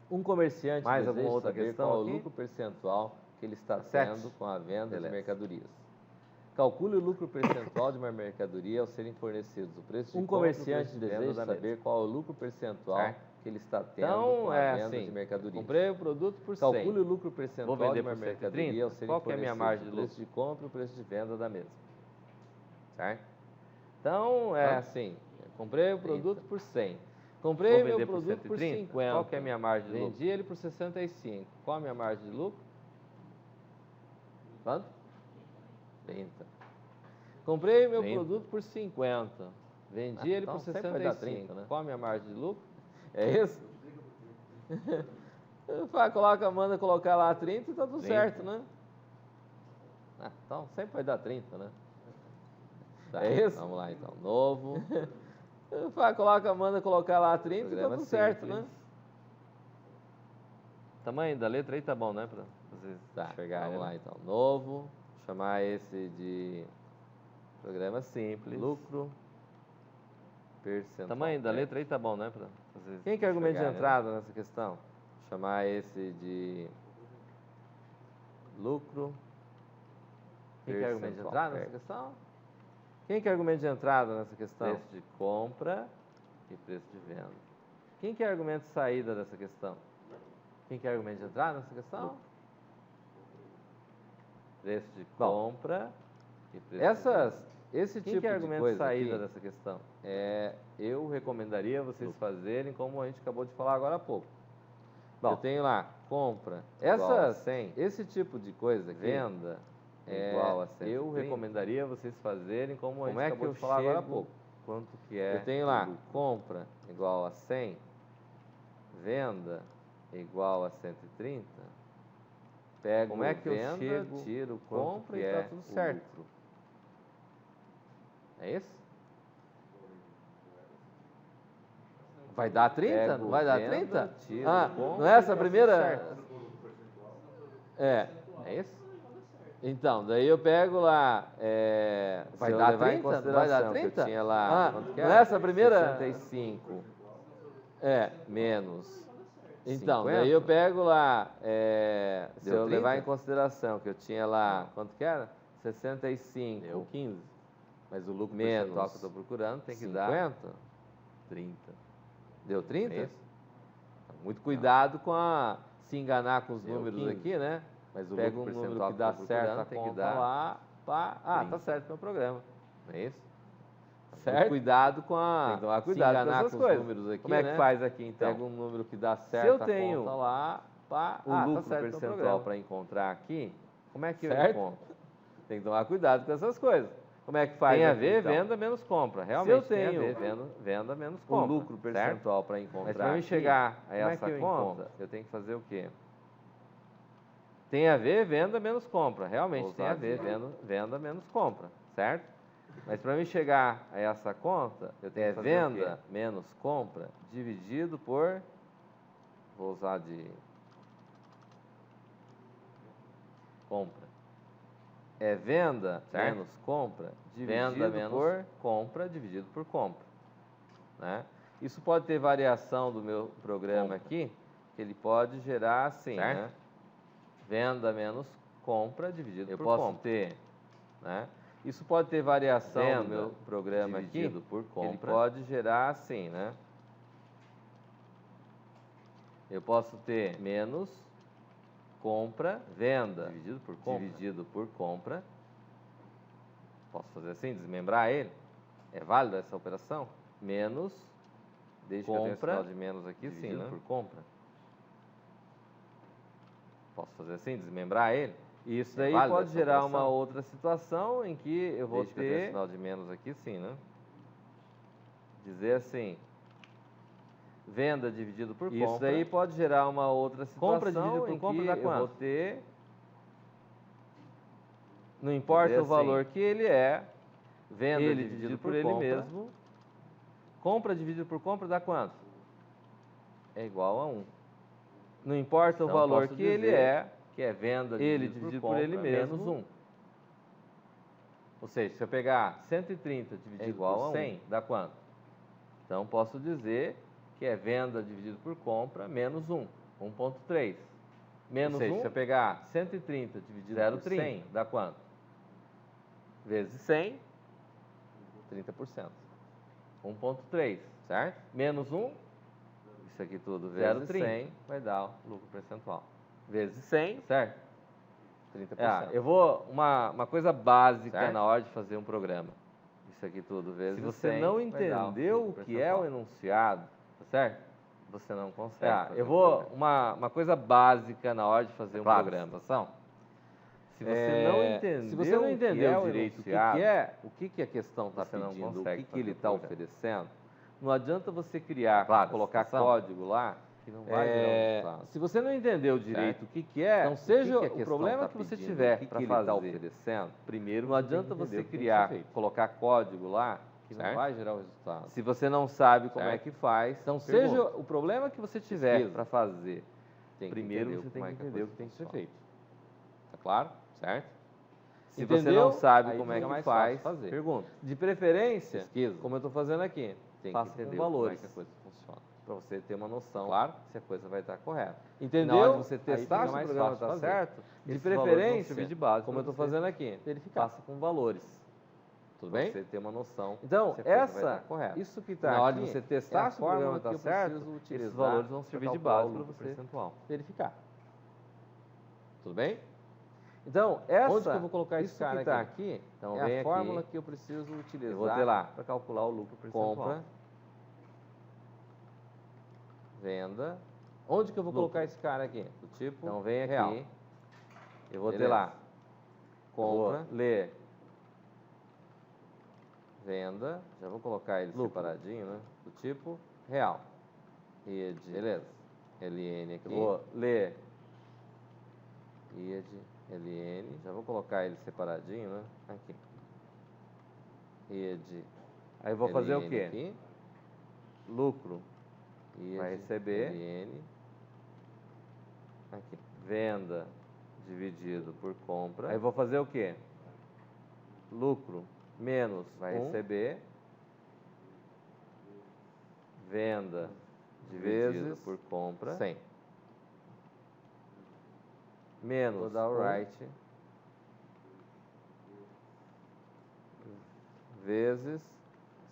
Um comerciante Mais alguma outra saber questão qual aqui? o lucro percentual que ele está tendo com a venda de mercadorias. Calcule o lucro percentual de uma mercadoria ao serem fornecidos o preço de compra. Um comerciante deseja saber qual é o lucro percentual que ele está tendo com a venda de mercadorias. Comprei o produto por 100. Calcule o lucro percentual de uma mercadoria ao serem fornecidos o preço de compra e o preço de venda da mesma. Certo? Então, é assim, comprei o produto por 100. Comprei meu produto por 50. Qual que é a minha margem de lucro? Vendi ele por 65. Qual a minha margem de lucro? Quanto? 30. Comprei meu produto por 50. Vendi ele por 65. 30, né? Qual a minha margem de lucro? É isso? Manda colocar lá 30 e tá tudo certo, né? Então sempre vai dar 30, né? Tá, é isso? Vamos lá então. Novo. Manda colocar lá 30 e tá tudo certo, né? Tamanho da letra aí tá bom, né? Pra vocês enxergarem. Vamos lá então. Novo. Vou chamar esse de programa simples. Lucro percentual. Tamanho da letra aí tá bom, né? Pra vocês Quem que é argumento de entrada nessa questão? Vou chamar esse de lucro. Quem quer argumento de entrada nessa questão? Quem quer argumento de entrada nessa questão? Preço de compra e preço de venda. Quem quer argumento de saída dessa questão? Quem quer argumento de entrada nessa questão? Preço de compra e preço de venda. Esse tipo de argumento de saída dessa questão? Eu recomendaria vocês fazerem como a gente acabou de falar agora há pouco. Bom, eu tenho lá, compra, esse tipo de coisa aqui, venda, igual a 130. Eu recomendaria vocês fazerem como a gente acabou de falar agora há pouco. Quanto que é? Eu tenho lá, compra igual a 100, venda igual a 130. Pego como é que venda, eu chego, tiro, compra e tá tudo certo. Lucro. É isso? Vai dar 30? Não vai dar 30? Tiro, não é essa a primeira? É isso? Então, daí eu pego lá, vai dar 30? Não vai dar 30? Eu tinha lá, não é essa a primeira? 65, menos. Então, 50? Daí eu pego lá, se eu levar em consideração que eu tinha lá, quanto que era? 65, deu 15. Mas o lucro menos percentual que eu estou procurando tem que 50, dar 30. Deu 30? É isso? Muito cuidado com se enganar com os números 15. Aqui, né? Mas o pega um número que dá certo, tem que dar lá, pá, tá certo meu programa. Não é isso? Certo? Muito cuidado com tem que tomar cuidado se enganar com essas coisas. Números aqui, como é que faz aqui então? Pega um número que dá certo, se eu tenho conta lá, pá, o lucro tá certo percentual para encontrar aqui, como é que eu encontro? Tem que tomar cuidado com essas coisas. Como é que faz? Tem a ver então? Venda menos compra. Realmente, se eu tenho tem a ver venda menos compra. O lucro percentual para encontrar. Mas para eu chegar a essa conta, eu tenho que fazer o quê? Tem a ver venda menos compra. Realmente tem a ver venda menos compra, certo? Mas para mim chegar a essa conta, eu tenho que fazer venda menos compra dividido por, vou usar de compra. É venda menos compra dividido por compra dividido por compra. Né? Isso pode ter variação do meu programa aqui, que ele pode gerar assim, né? Venda menos compra dividido por compra. Eu posso ter, né? Isso pode ter variação do meu programa aqui, por compra. Ele pode gerar assim, né? Eu posso ter menos compra, venda, dividido por compra. Posso fazer assim, desmembrar ele? É válida essa operação? Menos, deixa compra, que eu tenha sinal de menos aqui, sim, né? Por compra. Posso fazer assim, desmembrar ele? Isso daí pode gerar uma outra situação em que eu vou ter... Que eu tenha sinal de menos aqui, sim, né? Dizer assim... Venda dividido por compra. Isso daí pode gerar uma outra situação. Compra dividido por compra dá quanto? Eu vou ter... Não importa o valor que ele é, venda dividido por ele mesmo. Compra dividido por compra dá quanto? É igual a 1. Não importa o valor que ele é, que é venda dividido por ele mesmo, menos 1. Ou seja, se eu pegar 130 dividido por 100, dá quanto? Então, posso dizer que é venda dividido por compra, menos 1, 1.3. Menos 1, se eu pegar 130 dividido por 100, dá quanto? Vezes 100, 30%. 1.3, certo? Menos 1, isso aqui tudo vezes 100, vai dar o lucro percentual. Vezes 100, certo? 30%. Eu vou, uma coisa básica certo? Na hora de fazer um programa. Isso aqui tudo vezes 100. Se você não entendeu o que é o enunciado, tá certo? Você não consegue. Eu vou, uma coisa básica na hora de fazer um programa. Se você não entendeu direito o que a questão está pedindo, o que ele está oferecendo, não adianta você criar, colocar código lá, que não vai gerar resultado. Se você não entendeu direito o que é, então seja o problema que você tiver para fazer, oferecendo, primeiro não adianta você criar, colocar código lá, que não vai gerar o resultado. Se você não sabe como é que faz, então seja o problema que você tiver para fazer, primeiro você tem que entender o que tem que ser feito. Tá claro? Certo? Se você não sabe como é que faz, pergunta. De preferência, como eu estou fazendo aqui, faça com valores. Como é que a coisa funciona. para você ter uma noção, claro, se a coisa vai estar correta. Entendeu? Na hora de você testar se o programa está certo, de preferência, de base, como eu estou fazendo aqui, verificar. Faça com valores. Tudo bem? Para você ter uma noção. Então, se a coisa vai estar correta. isso que está na aqui, hora de você testar se o programa está certo, esses valores vão servir de base para você verificar. Tudo bem? Então, onde que eu vou colocar esse cara que está aqui? Então, é vem a aqui, fórmula que eu preciso utilizar. Eu vou ter lá para calcular o lucro percentual. compra, venda. Onde que eu vou lucro. colocar esse cara aqui? Do tipo Então, vem aqui. real. Eu vou Beleza. ter lá Compra, ler, venda. Já vou colocar ele lucro. separadinho, né? Do tipo real. Rede. Beleza. LN aqui. Eu vou ler, Rede, LN. Já vou colocar ele separadinho, né? Aqui. Rede. aí eu vou fazer LN o quê? Aqui. Lucro, Rede, vai receber, LN. Aqui. venda, Dividido por compra. aí eu vou fazer o quê? Lucro, menos, vai receber, venda, dividido vezes por compra. 100. Menos, Vou dar o right. vezes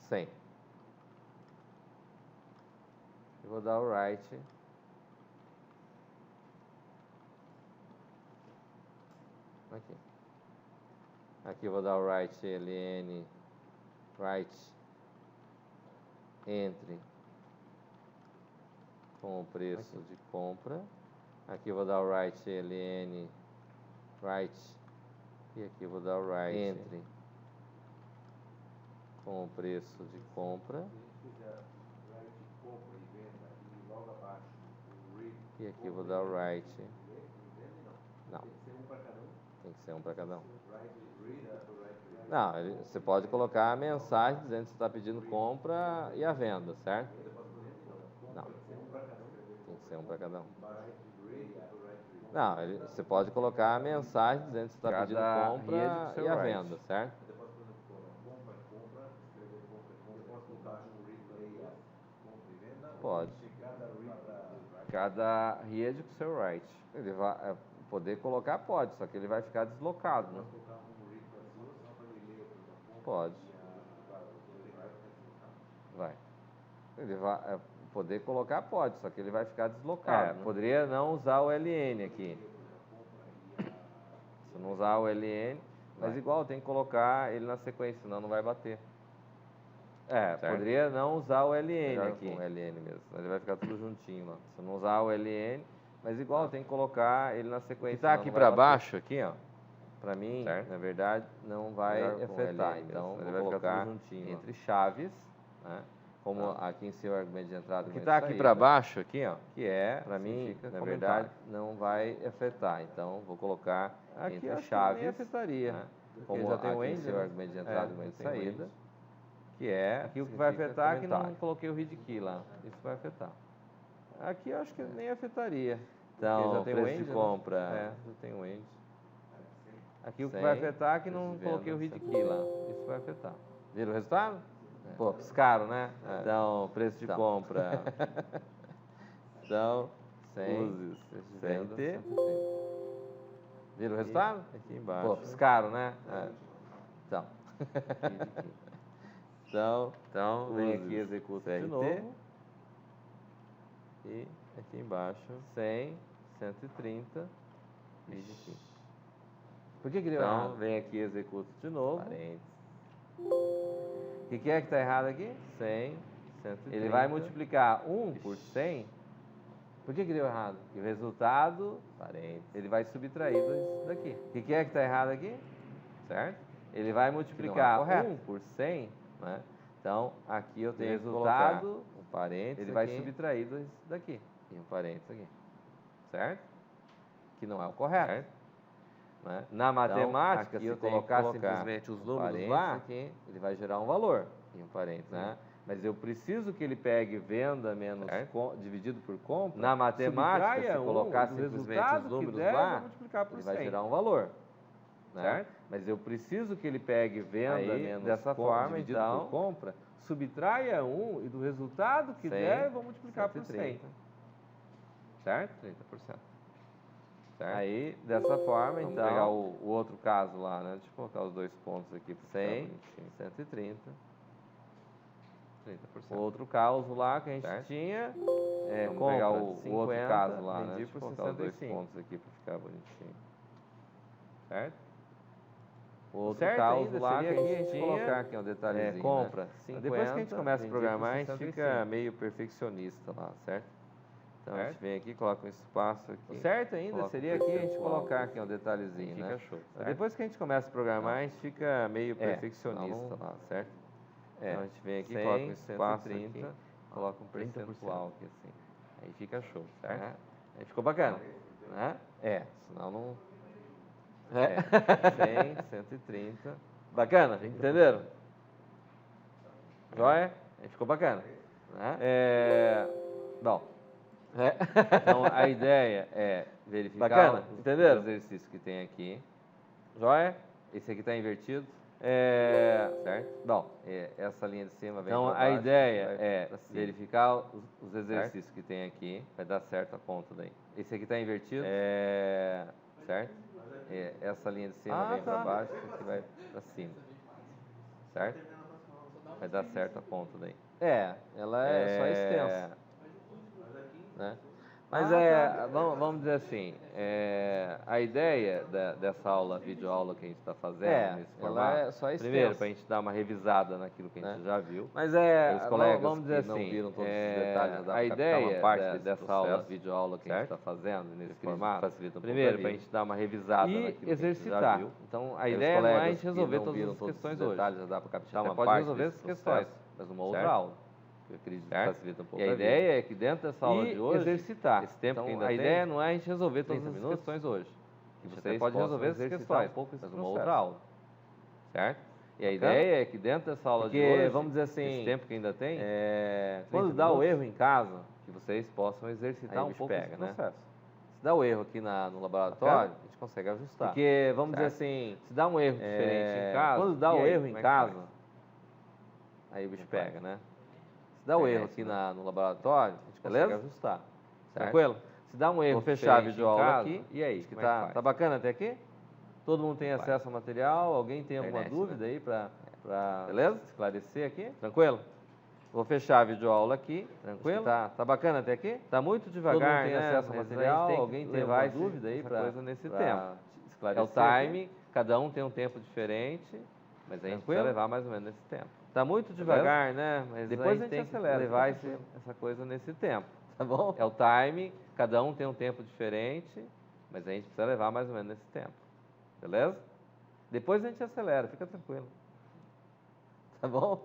100. Eu vou dar o right. Aqui. Aqui eu vou dar o right LN. Right. Entre. Com o preço de compra. Aqui eu vou dar o right LN. Right. E aqui eu vou dar o right. Entre. Com o preço de compra. E aqui eu vou dar o right. Não. Tem que ser um para cada um. Não, você pode colocar a mensagem dizendo que você está pedindo compra e a venda, certo? Não. Tem que ser um para cada um. Não, você pode colocar a mensagem dizendo que você está pedindo compra e a venda, certo? Pode. Cada rede com seu right. Ele vai poder colocar, pode, só que ele vai ficar deslocado, né? Pode. Vai. Ele vai poder colocar, pode, só que ele vai ficar deslocado. Né? Poderia não usar o LN aqui. Se não usar o LN, mas igual tem que colocar ele na sequência, senão não vai bater. Certo? Poderia não usar o LN Melhor aqui. com o LN mesmo, senão ele vai ficar tudo juntinho lá. Se não usar o LN, mas igual tem que colocar ele na sequência. Está aqui para baixo, aqui, ó. Para mim, certo? Na verdade, não vai afetar. Então, ele vai ficar juntinho entre chaves, né? Como aqui em seu argumento de entrada. O que está aqui para baixo, aqui, ó. Que para mim, na verdade, não vai afetar. Então, vou colocar aqui entre chaves. Nem afetaria. Né? Como já tem aqui o em end, seu né? argumento de entrada e argumento de saída. Aqui o que vai afetar é que não comentário. coloquei o read key lá. Isso vai afetar. Aqui eu acho que nem afetaria. Então, já tem preço o end, de compra. Já tem o end. Aqui o que vai afetar é que não coloquei o read key lá. Isso vai afetar. Viram o resultado? Pô, piscaram, né? Então, preço de compra. Então, 100. Uses. Venda, 100. Viram o resultado? Aqui embaixo. Pô, piscaram, né? Então. Então, vem aqui, uses. executa de CRT. novo. E aqui embaixo, 100, 130. E aqui. Por que deu Então, errado? vem aqui, executa de novo. Parênteses. O que é que está errado aqui? 100, 130. Ele vai multiplicar 1 por 100. Por que deu errado? E o resultado, Parênteses. ele vai subtrair isso daqui. O que é que está errado aqui? Certo? Ele vai multiplicar Que não é correto. 1 por 100. Né? Então, aqui eu tenho que resultado, colocar um parênteses Ele vai aqui, subtrair isso daqui. e um parênteses aqui. Certo? Que não é o correto. Certo? Né? Na matemática, aqui se eu tenho que colocar simplesmente os um números parênteses lá, aqui, ele vai gerar um valor. E um parênteses, né? Mas eu preciso que ele pegue venda menos dividido por compra. na matemática, subtraia se colocar do simplesmente resultado os números que der, eu lá, vou multiplicar por ele vai 100. gerar um valor. Né? Certo? Mas eu preciso que ele pegue venda menos dessa forma, então, por compra, subtraia 1 e do resultado que der, eu vou multiplicar por 100. Certo? 30%. Certo? Aí, dessa forma, vamos então, pegar o outro caso lá, né? Deixa eu colocar os 2 pontos aqui para 100, 130. 30%. Outro caso lá que a gente tinha, vamos pegar o outro caso lá, né? Deixa eu colocar os 2 pontos aqui para ficar bonitinho. Certo? Outro caso lá que a gente tinha, colocar aqui um detalhezinho, compra, 50, depois que a gente começa a programar, a gente fica meio perfeccionista lá, certo? Então a gente vem aqui, coloca um espaço aqui. O certo ainda seria aqui a gente colocar aqui um detalhezinho, né? Fica show. Depois que a gente começa a programar, a gente fica meio perfeccionista lá, certo? Então a gente vem aqui, coloca um espaço aqui, coloca um percentual aqui assim. Aí fica show, certo? Aí ficou bacana, né? Senão não... 100, 130. Bacana, entenderam? Joia? Aí ficou bacana. Né? Bom. Então a ideia é verificar bacana, entenderam? Os exercícios que tem aqui. Joia? Esse aqui está invertido. Certo? Bom, essa linha de cima vem então, para baixo. Então a ideia é verificar os exercícios que tem aqui. Vai dar certo a conta daí. Esse aqui está invertido. Certo? Essa linha de cima vem para baixo, essa aqui vai para cima. Certo? Vai dar certo a conta daí. Ela é só extensa. Né? Mas vamos dizer assim, a ideia dessa aula, videoaula que a gente está fazendo, nesse formato, é só primeiro, para a gente dar uma revisada naquilo que a gente já viu. Mas os colegas vamos dizer assim, não viram todos os detalhes, a ideia dessa aula, videoaula que a gente está fazendo nesse formato, primeiro, para a gente dar uma revisada naquilo que a gente já viu. Então, a ideia não é a gente resolver todas as questões hoje. Já dá para captar uma parte resolver essas questões, mas uma outra aula. Eu acredito que facilita um pouco. E a ideia é que dentro dessa aula de hoje, exercitar. Esse tempo que ainda tem, a ideia não é a gente resolver todas as questões hoje. Que você pode resolver essas questões, mas uma outra aula. Certo? E a ideia é que dentro dessa aula de hoje, vamos dizer assim, esse tempo que ainda tem, quando dá o erro em casa, que vocês possam exercitar um pouco esse processo. Se dá o erro aqui no laboratório, a gente consegue ajustar. Porque, vamos dizer assim, se dá um erro diferente em casa, quando dá o erro em casa, aí o bicho pega, né? Se dá o erro aqui no laboratório, a gente consegue ajustar. Tranquilo? Se dá um erro, vou fechar a videoaula aqui. E aí, que tá bacana até aqui? Todo mundo tem acesso ao material? Alguém tem alguma dúvida aí para esclarecer aqui? Tranquilo? Vou fechar a videoaula aqui, tranquilo? Tá bacana até aqui? Tá muito devagar, tem acesso ao material, alguém tem alguma dúvida aí para coisa nesse tempo? É o time, cada um tem um tempo diferente, mas a gente precisa levar mais ou menos nesse tempo. Tá muito devagar, né? Mas depois a gente acelera, levar essa coisa nesse tempo, tá bom? É o time, cada um tem um tempo diferente, mas a gente precisa levar mais ou menos nesse tempo, beleza? Depois a gente acelera, fica tranquilo. Tá bom?